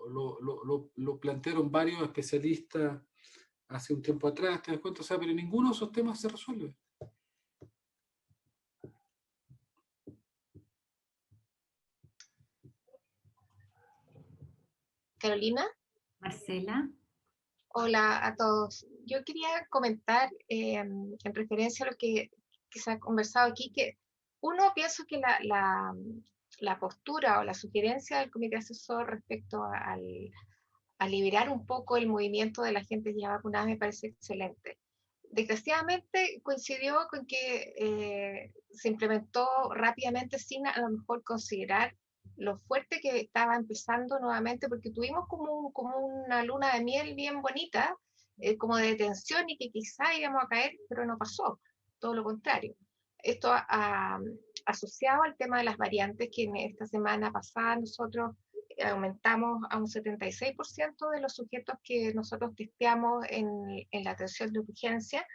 plantearon varios especialistas hace un tiempo atrás, ¿te das cuenta? O sea, pero ninguno de esos temas se resuelve. Carolina. Marcela. Hola a todos. Yo quería comentar en referencia a lo que se ha conversado aquí, que uno pienso que la postura o la sugerencia del comité asesor respecto a liberar un poco el movimiento de la gente ya vacunada me parece excelente. Desgraciadamente coincidió con que se implementó rápidamente sin a lo mejor considerar lo fuerte que estaba empezando nuevamente, porque tuvimos como una luna de miel bien bonita, como de tensión y que quizá íbamos a caer, pero no pasó, todo lo contrario. Esto asociado al tema de las variantes, que en esta semana pasada nosotros aumentamos a un 76% de los sujetos que nosotros testeamos en la atención de urgencia,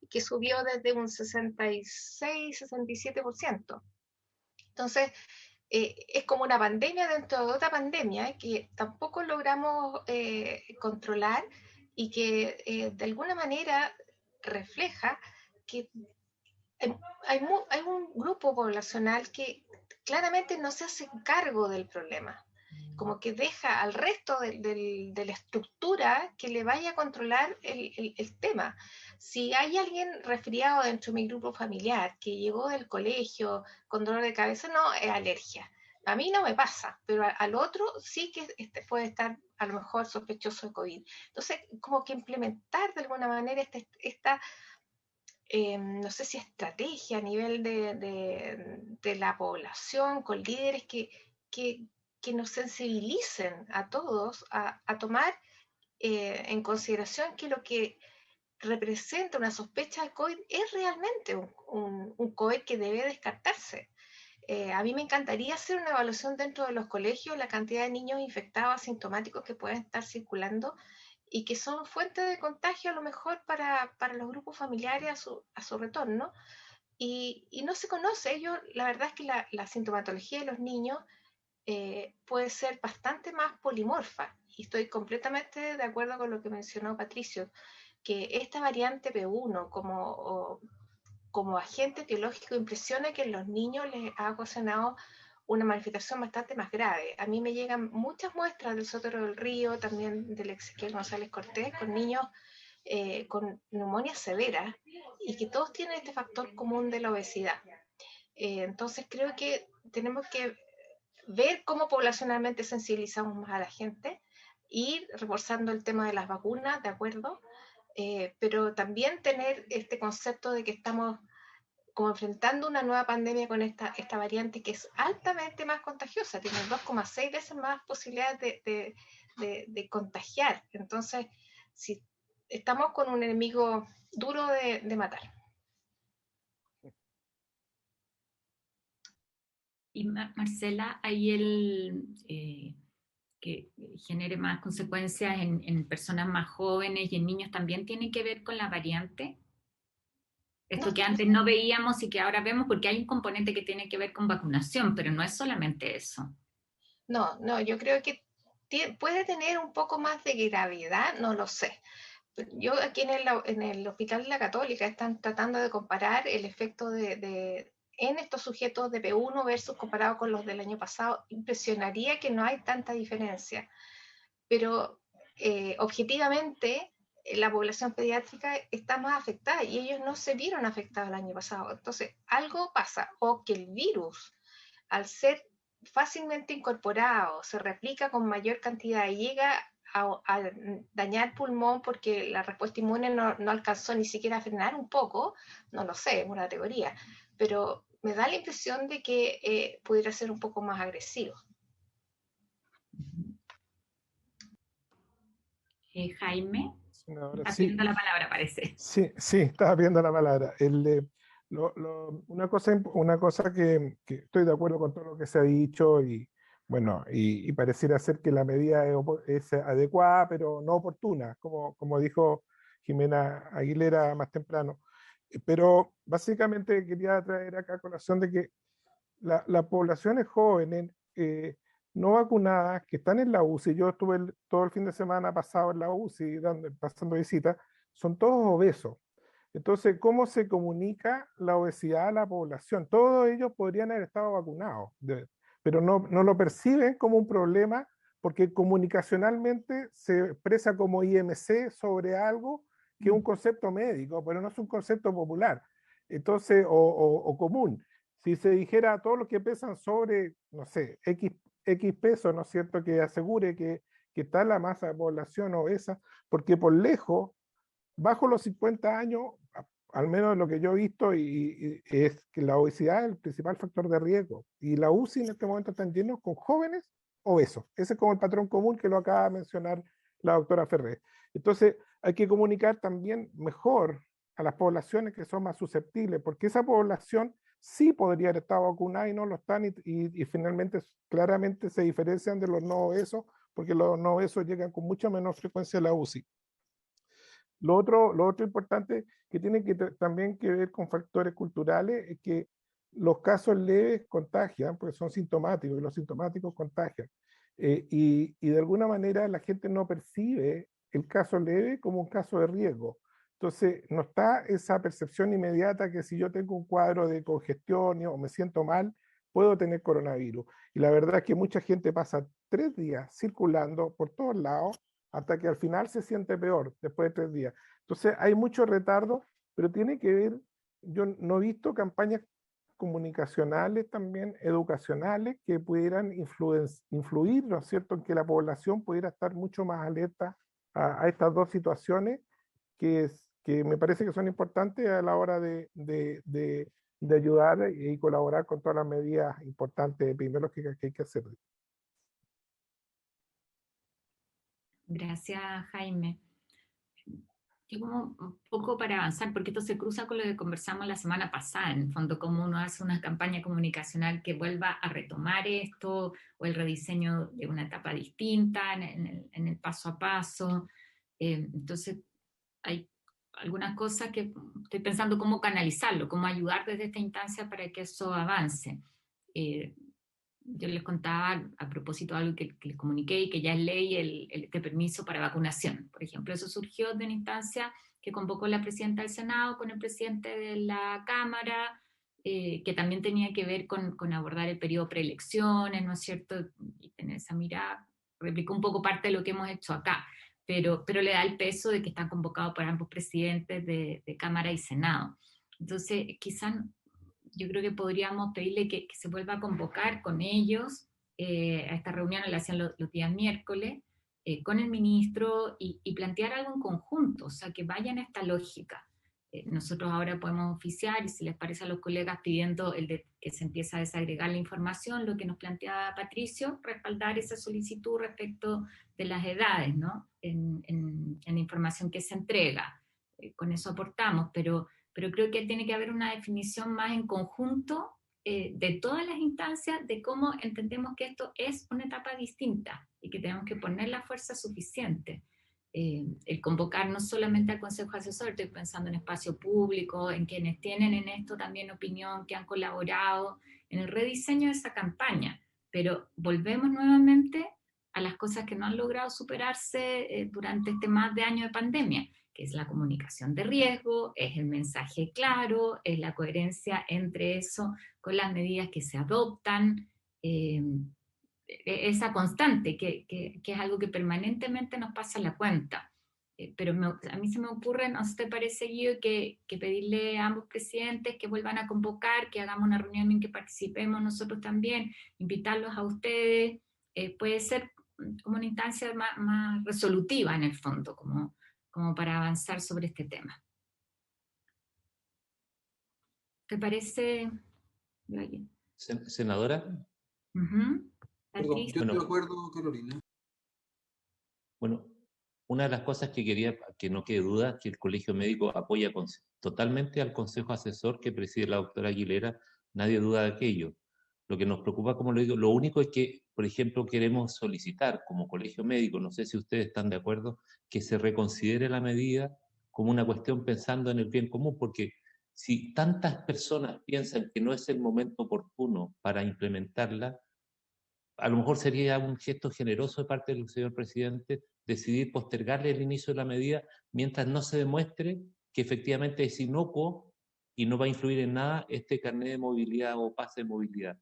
que subió desde un 66-67%. Entonces, es como una pandemia dentro de otra pandemia que tampoco logramos controlar y que de alguna manera refleja que hay un grupo poblacional que claramente no se hace cargo del problema, como que deja al resto de la estructura que le vaya a controlar el tema. Si hay alguien resfriado dentro de mi grupo familiar que llegó del colegio con dolor de cabeza, no, es alergia. A mí no me pasa, pero al otro sí que puede estar a lo mejor sospechoso de COVID. Entonces, como que implementar de alguna manera esta no sé si estrategia a nivel de la población, con líderes que nos sensibilicen a todos a tomar en consideración que lo que representa una sospecha de COVID es realmente un COVID que debe descartarse. A mí me encantaría hacer una evaluación dentro de los colegios, la cantidad de niños infectados asintomáticos que pueden estar circulando y que son fuente de contagio a lo mejor para los grupos familiares a su retorno. Y no se conoce. La verdad es que la sintomatología de los niños puede ser bastante más polimorfa. Y estoy completamente de acuerdo con lo que mencionó Patricio, que esta variante P1 como agente etiológico impresiona que en los niños les ha ocasionado una manifestación bastante más grave. A mí me llegan muchas muestras del Sotero del Río, también del Ezequiel González Cortés, con niños con neumonía severa y que todos tienen este factor común de la obesidad. Entonces creo que tenemos que ver cómo poblacionalmente sensibilizamos más a la gente, ir reforzando el tema de las vacunas, ¿de acuerdo? Pero también tener este concepto de que estamos como enfrentando una nueva pandemia con esta variante que es altamente más contagiosa, tiene 2,6 veces más posibilidades de contagiar. Entonces, si estamos con un enemigo duro de matar. Y Marcela, ¿hay que genere más consecuencias en personas más jóvenes y en niños también tiene que ver con la variante? Esto que antes no veíamos y que ahora vemos, porque hay un componente que tiene que ver con vacunación, pero no es solamente eso. No, yo creo que puede tener un poco más de gravedad, no lo sé. Yo aquí en el Hospital de la Católica están tratando de comparar el efecto de en estos sujetos de P1 versus comparado con los del año pasado, impresionaría que no hay tanta diferencia. Pero objetivamente la población pediátrica está más afectada y ellos no se vieron afectados el año pasado. Entonces, algo pasa, o que el virus, al ser fácilmente incorporado, se replica con mayor cantidad y llega a dañar pulmón porque la respuesta inmune no alcanzó ni siquiera a frenar un poco, no lo sé, es una teoría, pero me da la impresión de que pudiera ser un poco más agresivo. Jaime, está sí, pidiendo la palabra, parece. sí, estaba pidiendo la palabra. Una cosa que estoy de acuerdo con todo lo que se ha dicho y bueno, y pareciera ser que la medida es adecuada, pero no oportuna, como dijo Jimena Aguilera más temprano. Pero básicamente quería traer acá a colación de que las poblaciones jóvenes no vacunadas que están en la UCI, yo estuve todo el fin de semana pasado en la UCI pasando visitas, son todos obesos. Entonces, ¿cómo se comunica la obesidad a la población? Todos ellos podrían haber estado vacunados, pero no lo perciben como un problema porque comunicacionalmente se expresa como IMC sobre algo que es un concepto médico, pero no es un concepto popular, entonces, o común. Si se dijera a todos los que pesan sobre, no sé, X peso, ¿no es cierto?, que asegure que está la masa de población obesa, porque por lejos, bajo los 50 años, al menos lo que yo he visto, y es que la obesidad es el principal factor de riesgo. Y la UCI en este momento están llenos con jóvenes obesos. Ese es como el patrón común que lo acaba de mencionar la doctora Ferrer. Entonces, hay que comunicar también mejor a las poblaciones que son más susceptibles, porque esa población sí podría haber estado vacunada y no lo están, y finalmente claramente se diferencian de los no obesos, porque los no obesos llegan con mucha menor frecuencia a la UCI. Lo otro importante que tiene también que ver con factores culturales es que los casos leves contagian, porque son sintomáticos, y los sintomáticos contagian. Y de alguna manera la gente no percibe el caso leve como un caso de riesgo. Entonces, no está esa percepción inmediata que si yo tengo un cuadro de congestión o me siento mal, puedo tener coronavirus. Y la verdad es que mucha gente pasa 3 días circulando por todos lados hasta que al final se siente peor después de 3 días. Entonces, hay mucho retardo, pero tiene que ver, yo no he visto campañas comunicacionales también, educacionales, que pudieran influir, ¿no es cierto?, en que la población pudiera estar mucho más alerta a estas dos situaciones que me parece que son importantes a la hora de ayudar y colaborar con todas las medidas importantes epidemiológicas que hay que hacer. Gracias, Jaime. Yo como un poco para avanzar, porque esto se cruza con lo que conversamos la semana pasada, en el fondo, cómo uno hace una campaña comunicacional que vuelva a retomar esto, o el rediseño de una etapa distinta en el paso a paso. Entonces, hay algunas cosas que estoy pensando cómo canalizarlo, cómo ayudar desde esta instancia para que eso avance. Yo les contaba a propósito de algo que les comuniqué y que ya es ley, este permiso para vacunación. Por ejemplo, eso surgió de una instancia que convocó la presidenta del Senado con el presidente de la Cámara, que también tenía que ver con abordar el periodo preelecciones, ¿no es cierto? Y tener esa mirada, replicó un poco parte de lo que hemos hecho acá, pero le da el peso de que están convocados por ambos presidentes de Cámara y Senado. Entonces, quizás yo creo que podríamos pedirle que se vuelva a convocar con ellos a esta reunión, la hacían los días miércoles, con el ministro y plantear algo en conjunto, o sea, que vayan a esta lógica. Nosotros ahora podemos oficiar, y si les parece a los colegas, pidiendo que se empiece a desagregar la información, lo que nos planteaba Patricio, respaldar esa solicitud respecto de las edades, ¿no? En la información que se entrega. Con eso aportamos, pero creo que tiene que haber una definición más en conjunto de todas las instancias de cómo entendemos que esto es una etapa distinta y que tenemos que poner la fuerza suficiente. El convocar no solamente al Consejo Asesor, estoy pensando en espacio público, en quienes tienen en esto también opinión, que han colaborado en el rediseño de esa campaña, pero volvemos nuevamente a las cosas que no han logrado superarse durante este más de año de pandemia, que es la comunicación de riesgo, es el mensaje claro, es la coherencia entre eso con las medidas que se adoptan, esa constante, que es algo que permanentemente nos pasa la cuenta. Pero a mí se me ocurre, ¿no te parece, Guido, que pedirle a ambos presidentes que vuelvan a convocar, que hagamos una reunión en que participemos nosotros también, invitarlos a ustedes, puede ser como una instancia más resolutiva en el fondo, como para avanzar sobre este tema. ¿Te parece? Senadora. Perdón, yo estoy de acuerdo, Carolina. Bueno, una de las cosas que quería que no quede duda es que el Colegio Médico apoya totalmente al Consejo Asesor que preside la doctora Aguilera, nadie duda de aquello. Lo que nos preocupa, como lo digo, lo único es que, por ejemplo, queremos solicitar como Colegio Médico, no sé si ustedes están de acuerdo, que se reconsidere la medida como una cuestión pensando en el bien común, porque si tantas personas piensan que no es el momento oportuno para implementarla, a lo mejor sería un gesto generoso de parte del señor presidente decidir postergarle el inicio de la medida mientras no se demuestre que efectivamente es inocuo y no va a influir en nada este carnet de movilidad o pase de movilidad.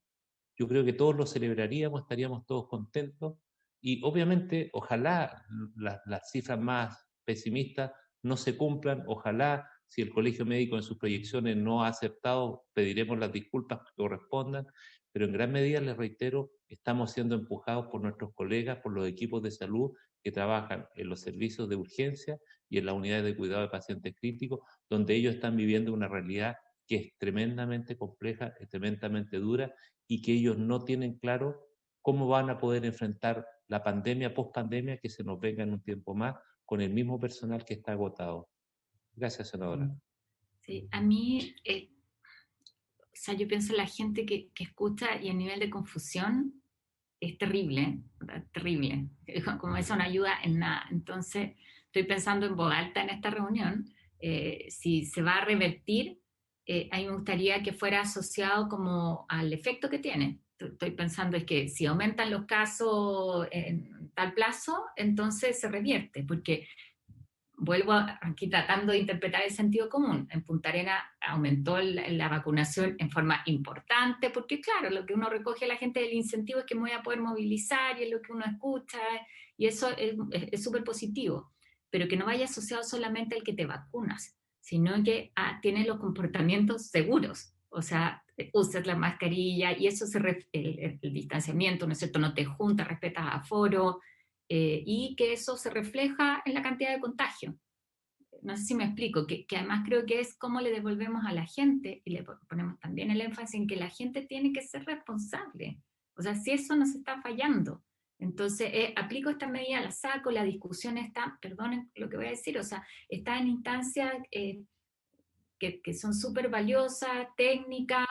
Yo creo que todos lo celebraríamos, estaríamos todos contentos y obviamente ojalá las cifras más pesimistas no se cumplan, ojalá si el Colegio Médico en sus proyecciones no ha aceptado, pediremos las disculpas que correspondan, pero en gran medida, les reitero, estamos siendo empujados por nuestros colegas, por los equipos de salud que trabajan en los servicios de urgencia y en las unidades de cuidado de pacientes críticos, donde ellos están viviendo una realidad que es tremendamente compleja, es tremendamente dura, y que ellos no tienen claro cómo van a poder enfrentar la pandemia, post-pandemia, que se nos venga en un tiempo más, con el mismo personal que está agotado. Gracias, senadora. Sí, a mí, o sea, yo pienso en la gente que escucha y el nivel de confusión es terrible, terrible. Como eso no ayuda en nada. Entonces, estoy pensando en voz alta en esta reunión, si se va a revertir, a mí me gustaría que fuera asociado como al efecto que tiene. Estoy pensando es que si aumentan los casos en tal plazo, entonces se revierte, porque vuelvo aquí tratando de interpretar el sentido común. En Punta Arenas aumentó la vacunación en forma importante, porque claro, lo que uno recoge a la gente del incentivo es que me voy a poder movilizar y es lo que uno escucha, y eso es súper positivo, pero que no vaya asociado solamente al que te vacunas, sino que tienes los comportamientos seguros, o sea, usas la mascarilla y eso el distanciamiento, ¿no es cierto? No te juntas, respetas aforo, y que eso se refleja en la cantidad de contagio. No sé si me explico, que además creo que es cómo le devolvemos a la gente, y le ponemos también el énfasis en que la gente tiene que ser responsable. O sea, si eso nos está fallando, entonces aplico esta medida, la saco, la discusión está, perdonen lo que voy a decir, o sea, está en instancias que son súper valiosas, técnicas,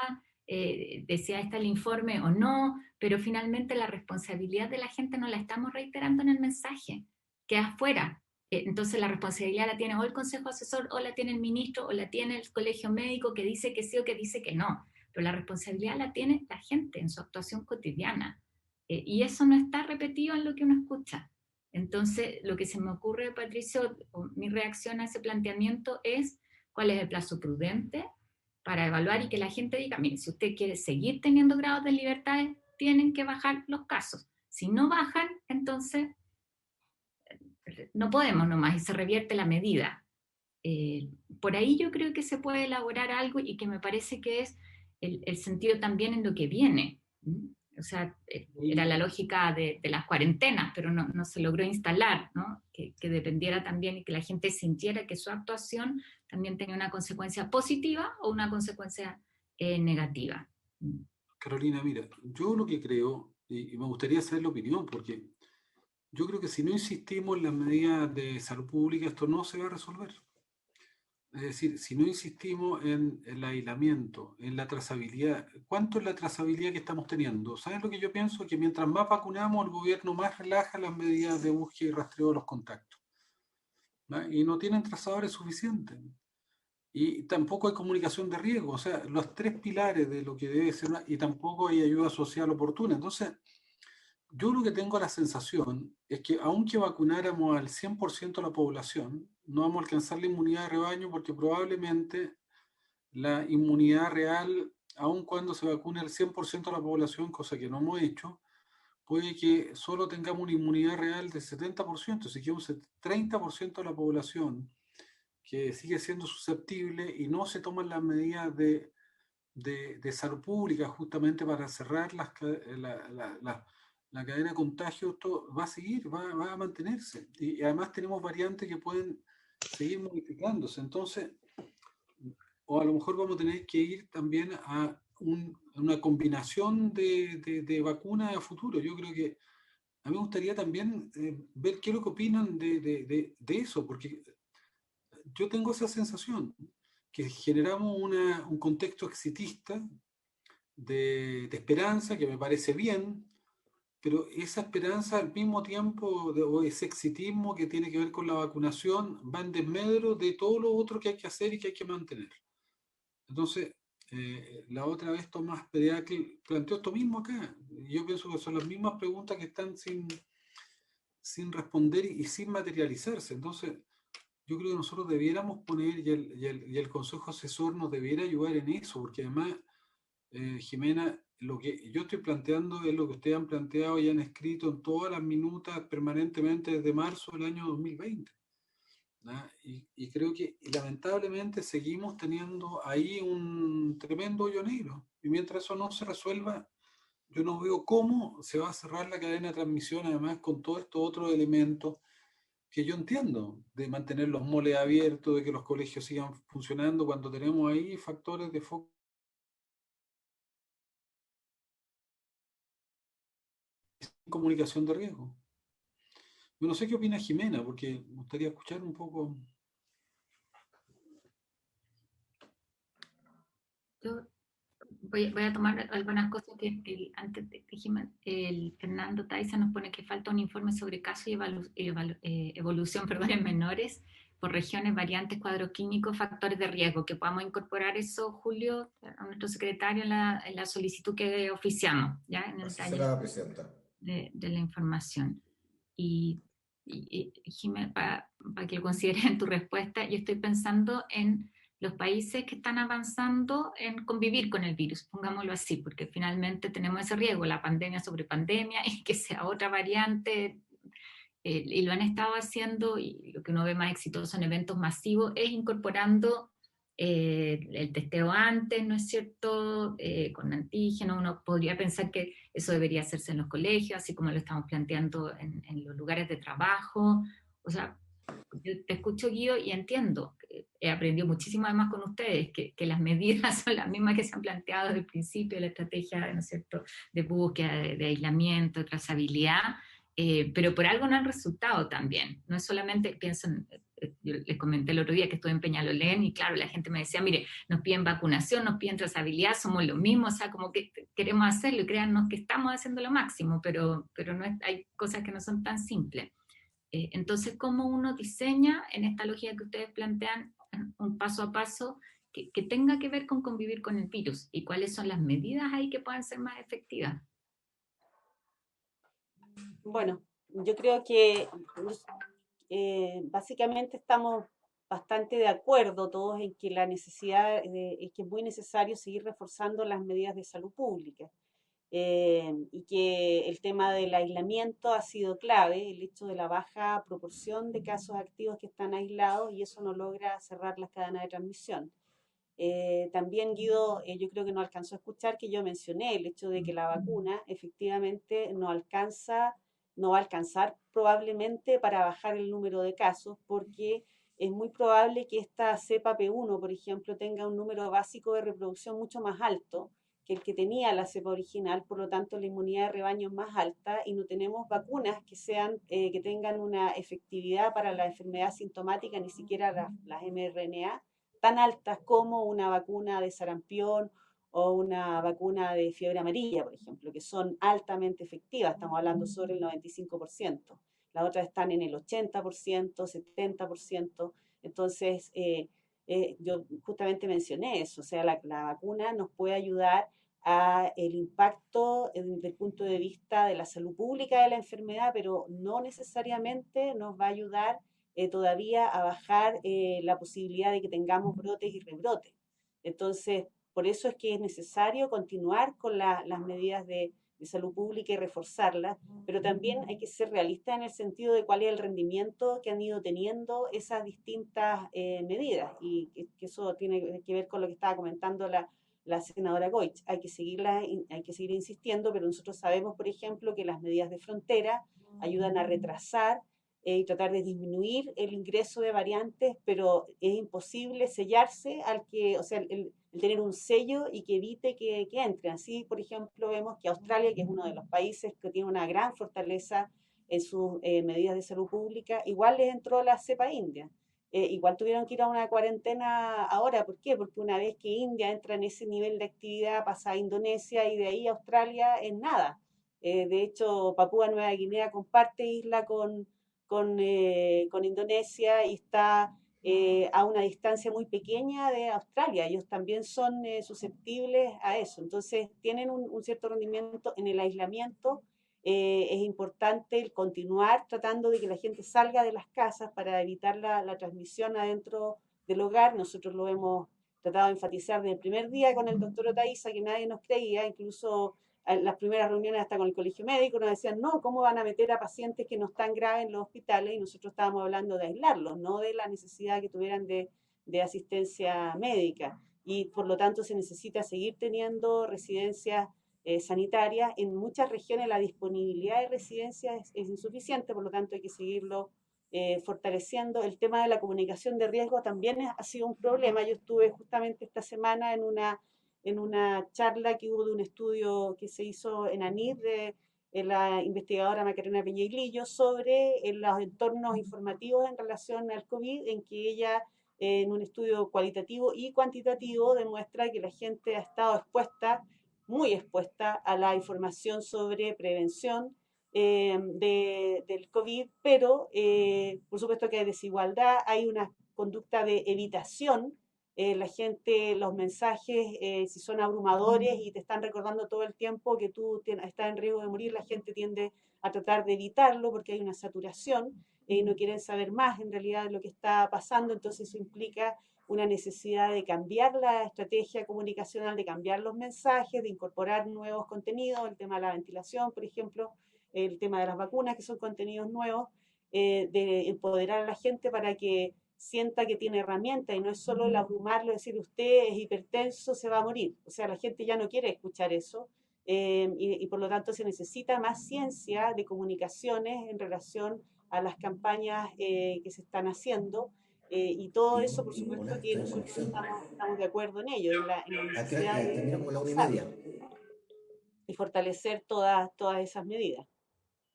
de si está el informe o no, pero finalmente la responsabilidad de la gente no la estamos reiterando en el mensaje, que afuera. Entonces la responsabilidad la tiene o el Consejo Asesor, o la tiene el ministro, o la tiene el Colegio Médico que dice que sí o que dice que no, pero la responsabilidad la tiene la gente en su actuación cotidiana, y eso no está repetido en lo que uno escucha. Entonces lo que se me ocurre, Patricio, mi reacción a ese planteamiento es cuál es el plazo prudente para evaluar y que la gente diga, mire, si usted quiere seguir teniendo grados de libertades, tienen que bajar los casos. Si no bajan, entonces no podemos nomás y se revierte la medida. Por ahí yo creo que se puede elaborar algo y que me parece que es el sentido también en lo que viene. O sea, era la lógica de las cuarentenas, pero no se logró instalar, ¿no? Que dependiera también y que la gente sintiera que su actuación también tenía una consecuencia positiva o una consecuencia negativa. Carolina, mira, yo lo que creo, y me gustaría saber la opinión, porque yo creo que si no insistimos en las medidas de salud pública, esto no se va a resolver. Es decir, si no insistimos en el aislamiento, en la trazabilidad, ¿cuánto es la trazabilidad que estamos teniendo? ¿Sabes lo que yo pienso? Que mientras más vacunamos, el gobierno más relaja las medidas de búsqueda y rastreo de los contactos, ¿no? Y no tienen trazadores suficientes. Y tampoco hay comunicación de riesgo, o sea, los tres pilares de lo que debe ser, y tampoco hay ayuda social oportuna. Entonces, yo lo que tengo la sensación es que aunque vacunáramos al 100% de la población, no vamos a alcanzar la inmunidad de rebaño porque probablemente la inmunidad real, aun cuando se vacune al 100% de la población, cosa que no hemos hecho, puede que solo tengamos una inmunidad real del 70%, así que un 30% de la población que sigue siendo susceptible y no se toman las medidas de salud pública justamente para cerrar la cadena de contagio, esto va a seguir, va a mantenerse. Y además tenemos variantes que pueden seguir modificándose. Entonces, o a lo mejor vamos a tener que ir también a una combinación de vacunas a futuro. Yo creo que a mí me gustaría también ver qué es lo que opinan de eso, porque yo tengo esa sensación que generamos un contexto exitista de esperanza, que me parece bien, pero esa esperanza al mismo tiempo, o ese exitismo que tiene que ver con la vacunación, va en desmedro de todo lo otro que hay que hacer y que hay que mantener. Entonces, la otra vez Tomás Pediatri planteó esto mismo acá. Yo pienso que son las mismas preguntas que están sin responder y sin materializarse. Entonces, yo creo que nosotros debiéramos poner, y el Consejo Asesor nos debiera ayudar en eso, porque además, Jimena, lo que yo estoy planteando es lo que ustedes han planteado y han escrito en todas las minutas permanentemente desde marzo del año 2020. Y creo que lamentablemente seguimos teniendo ahí un tremendo hoyo negro. Y mientras eso no se resuelva, yo no veo cómo se va a cerrar la cadena de transmisión, además con todos estos otros elementos que yo entiendo, de mantener los moles abiertos, de que los colegios sigan funcionando, cuando tenemos ahí factores de foco. Comunicación de riesgo. Yo no sé qué opina Jimena, porque me gustaría escuchar un poco. Yo voy a tomar algunas cosas que antes de Jimena, el Fernando Taiza nos pone que falta un informe sobre casos y evolución perdón, en menores por regiones, variantes, cuadros clínicos, factores de riesgo, que podamos incorporar eso, Julio, a nuestro secretario en la solicitud que oficiamos, ¿ya? En el Así detalle será, Presidenta. de la información. Y Jimé, para que lo consideres en tu respuesta, yo estoy pensando en los países que están avanzando en convivir con el virus, pongámoslo así, porque finalmente tenemos ese riesgo, la pandemia sobre pandemia, y que sea otra variante, y lo han estado haciendo, y lo que uno ve más exitoso en eventos masivos es incorporando el testeo antes, ¿no es cierto?, con antígeno. Uno podría pensar que eso debería hacerse en los colegios, así como lo estamos planteando en los lugares de trabajo. O sea, yo te escucho, Guido, y entiendo, he aprendido muchísimo además con ustedes, que las medidas son las mismas que se han planteado desde el principio, la estrategia, ¿no es cierto?, de búsqueda, de aislamiento, de trazabilidad, pero por algo no han resultado también. No es solamente, pienso yo les comenté el otro día que estuve en Peñalolén y claro, la gente me decía, mire, nos piden vacunación, nos piden trazabilidad, somos lo mismo, o sea, como que queremos hacerlo y créannos que estamos haciendo lo máximo, pero no hay cosas que no son tan simples. Entonces, ¿cómo uno diseña en esta lógica que ustedes plantean un paso a paso que tenga que ver con convivir con el virus? ¿Y cuáles son las medidas ahí que puedan ser más efectivas? Bueno, yo creo que básicamente estamos bastante de acuerdo todos en que la necesidad es que es muy necesario seguir reforzando las medidas de salud pública. Y que el tema del aislamiento ha sido clave, el hecho de la baja proporción de casos activos que están aislados y eso no logra cerrar las cadenas de transmisión. También Guido, yo creo que no alcanzó a escuchar que yo mencioné el hecho de que la vacuna efectivamente no va a alcanzar probablemente para bajar el número de casos porque es muy probable que esta cepa P1, por ejemplo, tenga un número básico de reproducción mucho más alto que el que tenía la cepa original, por lo tanto la inmunidad de rebaño es más alta y no tenemos vacunas que tengan una efectividad para la enfermedad sintomática, ni siquiera las mRNA, tan altas como una vacuna de sarampión o una vacuna de fiebre amarilla, por ejemplo, que son altamente efectivas, estamos hablando sobre el 95%. Las otras están en el 80%, 70%. Entonces, yo justamente mencioné eso, o sea, la vacuna nos puede ayudar a el impacto desde el punto de vista de la salud pública de la enfermedad, pero no necesariamente nos va a ayudar todavía a bajar la posibilidad de que tengamos brotes y rebrotes. Entonces, por eso es que es necesario continuar con las medidas de salud pública y reforzarlas, pero también hay que ser realistas en el sentido de cuál es el rendimiento que han ido teniendo esas distintas medidas, y que eso tiene que ver con lo que estaba comentando la senadora Goich. Hay que seguir insistiendo, pero nosotros sabemos, por ejemplo, que las medidas de frontera ayudan a retrasar y tratar de disminuir el ingreso de variantes, pero es imposible sellarse o sea, el tener un sello y que evite que entren. Así, por ejemplo, vemos que Australia, que es uno de los países que tiene una gran fortaleza en sus medidas de salud pública, igual les entró la cepa india. Igual tuvieron que ir a una cuarentena ahora. ¿Por qué? Porque una vez que India entra en ese nivel de actividad, pasa a Indonesia y de ahí a Australia en nada. De hecho, Papúa Nueva Guinea comparte isla con Indonesia y está a una distancia muy pequeña de Australia. Ellos también son susceptibles a eso. Entonces, tienen un cierto rendimiento en el aislamiento. Es importante el continuar tratando de que la gente salga de las casas para evitar la transmisión adentro del hogar. Nosotros lo hemos tratado de enfatizar desde el primer día con el doctor Otaiza, que nadie nos creía, incluso en las primeras reuniones hasta con el colegio médico nos decían, no, ¿cómo van a meter a pacientes que no están graves en los hospitales? Y nosotros estábamos hablando de aislarlos, no de la necesidad que tuvieran de asistencia médica. Y por lo tanto se necesita seguir teniendo residencias sanitarias. En muchas regiones la disponibilidad de residencias es insuficiente, por lo tanto hay que seguirlo fortaleciendo. El tema de la comunicación de riesgo también ha sido un problema. Yo estuve justamente esta semana en una charla que hubo de un estudio que se hizo en ANID de la investigadora Macarena Peñaglillo sobre los entornos informativos en relación al COVID, en que ella, en un estudio cualitativo y cuantitativo, demuestra que la gente ha estado muy expuesta a la información sobre prevención del COVID, pero por supuesto que hay desigualdad, hay una conducta de evitación. La gente, los mensajes, si son abrumadores y te están recordando todo el tiempo que tú estás en riesgo de morir, la gente tiende a tratar de evitarlo porque hay una saturación y no quieren saber más en realidad de lo que está pasando. Entonces eso implica una necesidad de cambiar la estrategia comunicacional, de cambiar los mensajes, de incorporar nuevos contenidos, el tema de la ventilación, por ejemplo, el tema de las vacunas, que son contenidos nuevos, de empoderar a la gente para que sienta que tiene herramientas y no es solo el abrumarlo, decir usted es hipertenso, se va a morir. O sea, la gente ya no quiere escuchar eso y por lo tanto se necesita más ciencia de comunicaciones en relación a las campañas que se están haciendo. Y todo eso, por supuesto, que nosotros estamos de acuerdo en ello, en la necesidad de fortalecer todas esas medidas.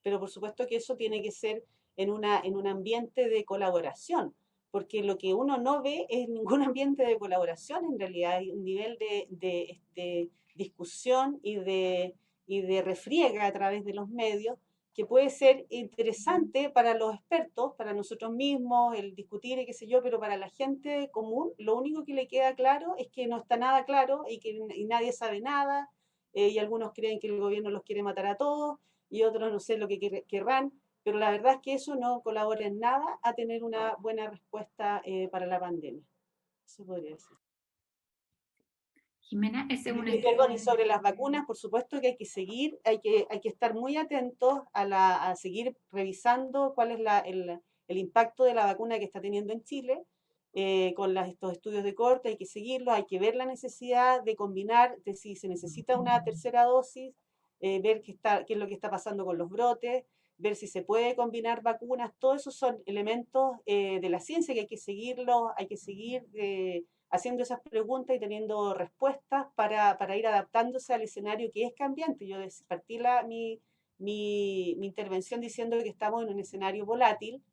Pero por supuesto que eso tiene que ser en un ambiente de colaboración, porque lo que uno no ve es ningún ambiente de colaboración, en realidad hay un nivel de discusión y de refriega a través de los medios que puede ser interesante para los expertos, para nosotros mismos, el discutir y qué sé yo, pero para la gente común lo único que le queda claro es que no está nada claro y nadie sabe nada, y algunos creen que el gobierno los quiere matar a todos y otros no sé lo que querrán, pero la verdad es que eso no colabora en nada a tener una buena respuesta para la pandemia. Eso podría decir. Jimena, Perdón, y sobre las vacunas, por supuesto que hay que seguir, hay que estar muy atentos a seguir revisando cuál es el impacto de la vacuna que está teniendo en Chile, con estos estudios de corte, hay que seguirlos, hay que ver la necesidad de combinar, de si se necesita una tercera dosis, ver qué es lo que está pasando con los brotes, ver si se puede combinar vacunas. Todos esos son elementos de la ciencia que hay que seguirlos, hay que seguir haciendo esas preguntas y teniendo respuestas para ir adaptándose al escenario que es cambiante. Yo partí mi intervención diciendo que estamos en un escenario volátil.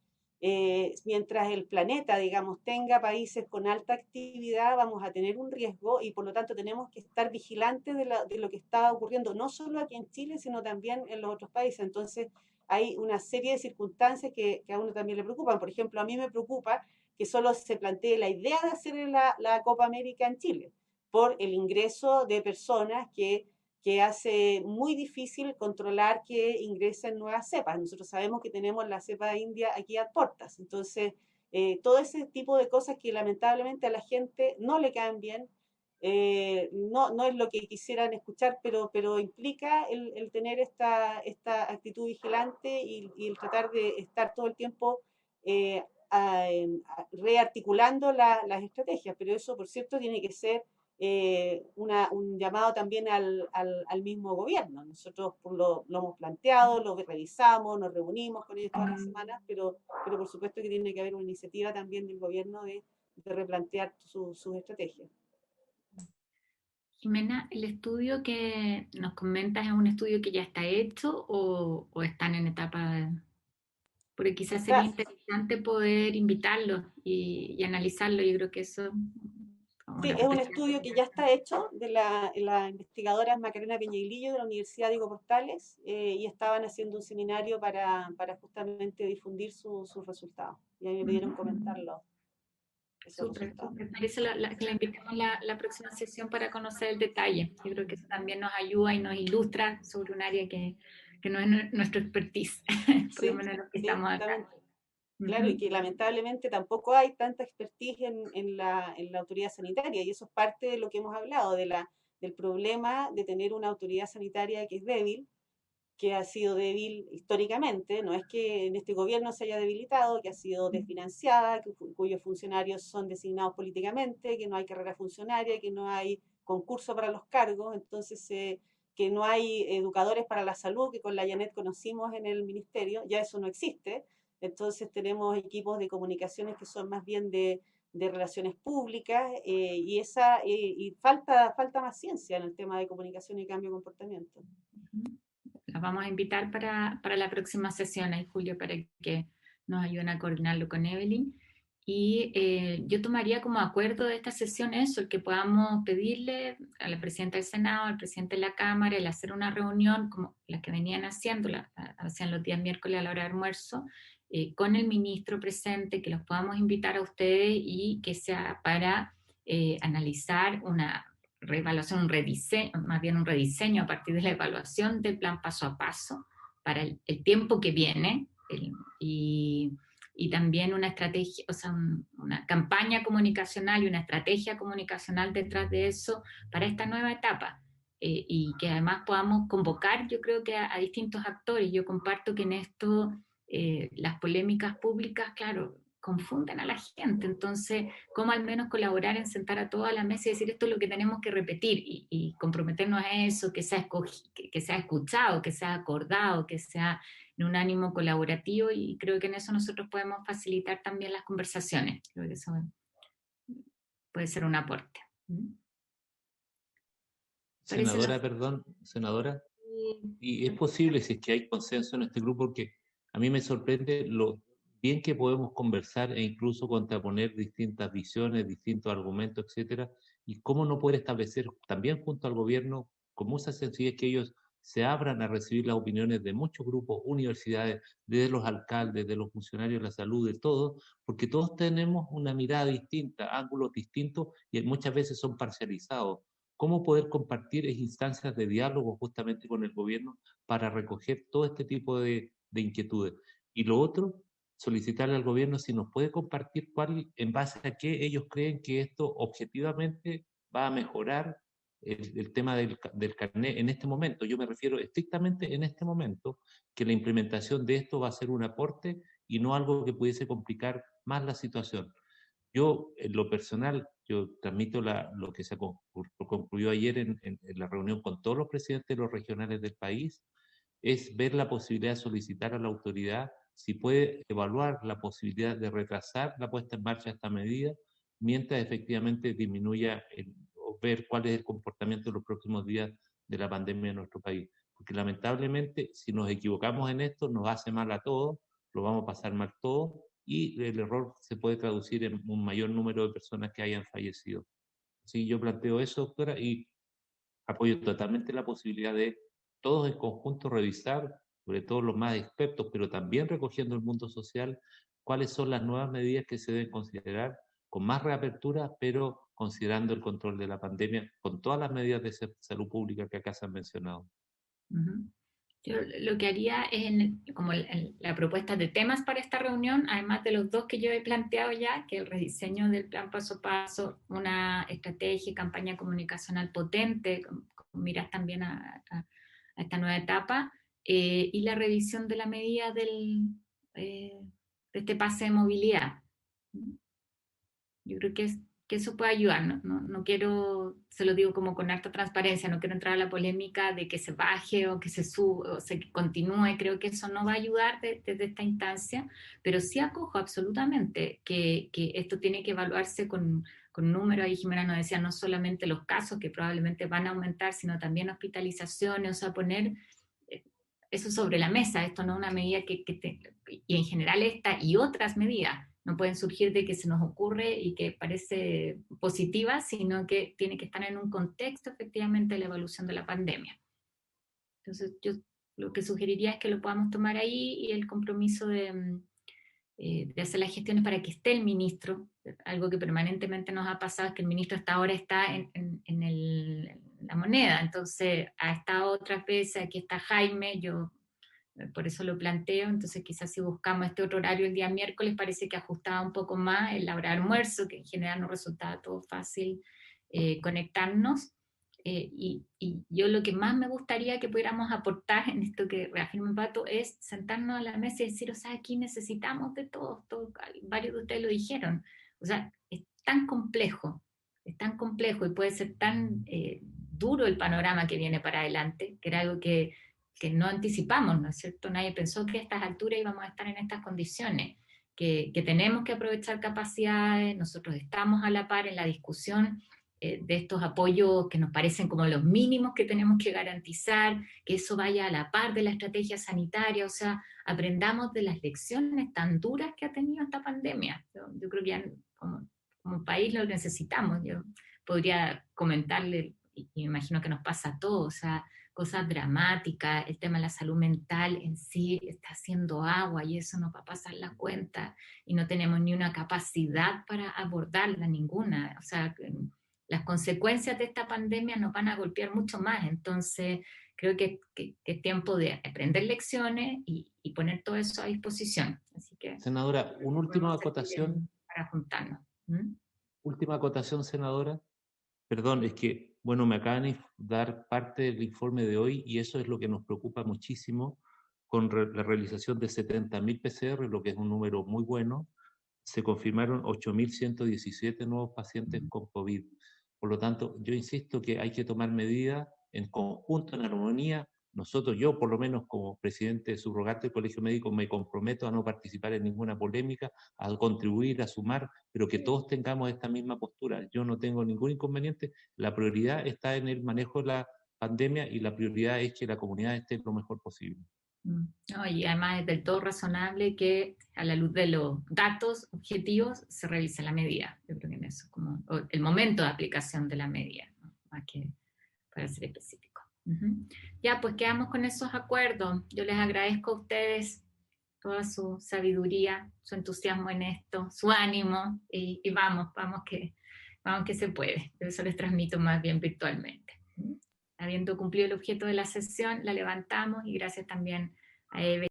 Mientras el planeta, digamos, tenga países con alta actividad, vamos a tener un riesgo y por lo tanto tenemos que estar vigilantes de lo que está ocurriendo, no solo aquí en Chile, sino también en los otros países. Entonces, hay una serie de circunstancias que a uno también le preocupan. Por ejemplo, a mí me preocupa que solo se plantee la idea de hacer la Copa América en Chile, por el ingreso de personas que hace muy difícil controlar que ingresen nuevas cepas. Nosotros sabemos que tenemos la cepa india aquí a puertas, entonces todo ese tipo de cosas que lamentablemente a la gente no le caen bien, no es lo que quisieran escuchar, pero implica el tener esta actitud vigilante y el tratar de estar todo el tiempo rearticulando las estrategias, pero eso, por cierto, tiene que ser un llamado también al mismo gobierno. Nosotros lo hemos planteado, lo revisamos, nos reunimos con ellos todas las semanas, pero por supuesto que tiene que haber una iniciativa también del gobierno de replantear sus estrategias. Jimena, ¿el estudio que nos comentas es un estudio que ya está hecho o están en etapa de...? Porque quizás sería interesante poder invitarlos y analizarlo. Yo creo que eso... Sí, es un estudio que ya está hecho de la investigadora Macarena Peñailillo de la Universidad Diego Portales y estaban haciendo un seminario para justamente difundir sus resultados. Y a mí me pidieron comentarlo. Súper, me parece que la invitamos la próxima sesión para conocer el detalle. Yo creo que eso también nos ayuda y nos ilustra sobre un área que no es nuestro expertise, por lo menos lo que estamos acá. Claro, y que lamentablemente tampoco hay tanta expertise en la autoridad sanitaria, y eso es parte de lo que hemos hablado, del problema de tener una autoridad sanitaria que es débil, que ha sido débil históricamente, no es que en este gobierno se haya debilitado, que ha sido desfinanciada, cuyos funcionarios son designados políticamente, que no hay carrera funcionaria, que no hay concurso para los cargos, entonces que no hay educadores para la salud, que con la Janet conocimos en el ministerio, ya eso no existe. Entonces tenemos equipos de comunicaciones que son más bien de relaciones públicas y falta más ciencia en el tema de comunicación y cambio de comportamiento. Las vamos a invitar para la próxima sesión en julio para que nos ayuden a coordinarlo con Evelyn. Y yo tomaría como acuerdo de esta sesión eso, el que podamos pedirle a la presidenta del Senado, al presidente de la Cámara, el hacer una reunión como la que venían haciendo, hacían los días miércoles a la hora de almuerzo, con el ministro presente, que los podamos invitar a ustedes y que sea para analizar una reevaluación, un rediseño, más bien un rediseño a partir de la evaluación del plan paso a paso para el tiempo que viene y también una estrategia, o sea, una campaña comunicacional y una estrategia comunicacional detrás de eso para esta nueva etapa. Y que además podamos convocar, yo creo que a distintos actores. Yo comparto que en esto las polémicas públicas, claro, confunden a la gente, entonces, ¿cómo al menos colaborar en sentar a toda la mesa y decir esto es lo que tenemos que repetir y comprometernos a eso, que sea escuchado, que sea acordado, que sea en un ánimo colaborativo, y creo que en eso nosotros podemos facilitar también las conversaciones. Creo que eso puede ser un aporte. Senadora, perdón, senadora, y es posible si es que hay consenso en este grupo, porque a mí me sorprende lo bien que podemos conversar e incluso contraponer distintas visiones, distintos argumentos, etcétera, y cómo no poder establecer también junto al gobierno con mucha sencillez que ellos se abran a recibir las opiniones de muchos grupos, universidades, de los alcaldes, de los funcionarios de la salud, de todos, porque todos tenemos una mirada distinta, ángulos distintos y muchas veces son parcializados. ¿Cómo poder compartir instancias de diálogo justamente con el gobierno para recoger todo este tipo de inquietudes? Y lo otro, solicitarle al gobierno si nos puede compartir en base a qué ellos creen que esto objetivamente va a mejorar el tema del carnet en este momento. Yo me refiero estrictamente en este momento, que la implementación de esto va a ser un aporte y no algo que pudiese complicar más la situación. Yo, en lo personal, yo transmito lo que se concluyó ayer en la reunión con todos los presidentes de los regionales del país, es ver la posibilidad de solicitar a la autoridad si puede evaluar la posibilidad de retrasar la puesta en marcha de esta medida mientras efectivamente disminuya o ver cuál es el comportamiento en los próximos días de la pandemia en nuestro país. Porque lamentablemente, si nos equivocamos en esto, nos hace mal a todos, lo vamos a pasar mal todos y el error se puede traducir en un mayor número de personas que hayan fallecido. Sí, yo planteo eso, doctora, y apoyo totalmente la posibilidad de todos en conjunto revisar, sobre todo los más expertos, pero también recogiendo el mundo social, cuáles son las nuevas medidas que se deben considerar con más reapertura, pero considerando el control de la pandemia, con todas las medidas de salud pública que acá se han mencionado. Yo lo que haría es, como la propuesta de temas para esta reunión, además de los 2 que yo he planteado ya, que el rediseño del plan paso a paso, una estrategia y campaña comunicacional potente, con miras también a esta nueva etapa, y la revisión de la medida de este pase de movilidad. Yo creo que eso puede ayudar. No quiero, se lo digo como con harta transparencia, no quiero entrar a la polémica de que se baje o que se suba o se continúe. Creo que eso no va a ayudar desde esta instancia, pero sí acojo absolutamente que esto tiene que evaluarse con números. Ahí Jimena nos decía, no solamente los casos que probablemente van a aumentar, sino también hospitalizaciones, o sea, poner eso sobre la mesa. Esto no es una medida y en general esta y otras medidas no pueden surgir de que se nos ocurre y que parece positiva, sino que tiene que estar en un contexto efectivamente de la evolución de la pandemia. Entonces yo lo que sugeriría es que lo podamos tomar ahí, y el compromiso de hacer las gestiones para que esté el ministro. Algo que permanentemente nos ha pasado es que el ministro hasta ahora está en la moneda, entonces ha estado otras veces, aquí está Jaime, yo por eso lo planteo. Entonces quizás si buscamos este otro horario el día miércoles, parece que ajustaba un poco más en la hora de almuerzo, que en general no resultaba todo fácil conectarnos. Y yo lo que más me gustaría que pudiéramos aportar en esto que reafirma Pato es sentarnos a la mesa y decir, o sea, aquí necesitamos de todos, varios de ustedes lo dijeron. O sea, es tan complejo y puede ser tan duro el panorama que viene para adelante, que era algo que no anticipamos, ¿no es cierto? Nadie pensó que a estas alturas íbamos a estar en estas condiciones, que tenemos que aprovechar capacidades. Nosotros estamos a la par en la discusión de estos apoyos que nos parecen como los mínimos que tenemos que garantizar, que eso vaya a la par de la estrategia sanitaria. O sea, aprendamos de las lecciones tan duras que ha tenido esta pandemia. Yo creo que ya como país lo necesitamos. Yo podría comentarle, y me imagino que nos pasa a todos, o sea, cosas dramáticas. El tema de la salud mental en sí está haciendo agua y eso nos va a pasar la cuenta, y no tenemos ni una capacidad para abordarla, ninguna. O sea, las consecuencias de esta pandemia nos van a golpear mucho más. Entonces creo que es tiempo de aprender lecciones y poner todo eso a disposición. Así que, senadora, una última acotación. Para juntarnos. Última acotación, senadora. Perdón, es que, bueno, me acaban de dar parte del informe de hoy y eso es lo que nos preocupa muchísimo. Con la realización de 70.000 PCR, lo que es un número muy bueno, se confirmaron 8.117 nuevos pacientes con COVID. Por lo tanto, yo insisto que hay que tomar medidas en conjunto, en armonía. Yo por lo menos como presidente subrogante del Colegio Médico me comprometo a no participar en ninguna polémica, a contribuir, a sumar, pero que todos tengamos esta misma postura. Yo no tengo ningún inconveniente. La prioridad está en el manejo de la pandemia y la prioridad es que la comunidad esté lo mejor posible. No, y además es del todo razonable que a la luz de los datos objetivos se revise la medida. Yo creo que en eso es como el momento de aplicación de la medida, ¿no? Más que para ser específico. Ya, pues quedamos con esos acuerdos. Yo les agradezco a ustedes toda su sabiduría, su entusiasmo en esto, su ánimo, y vamos que se puede. Yo eso les transmito más bien virtualmente. Habiendo cumplido el objeto de la sesión, la levantamos, y gracias también a Eve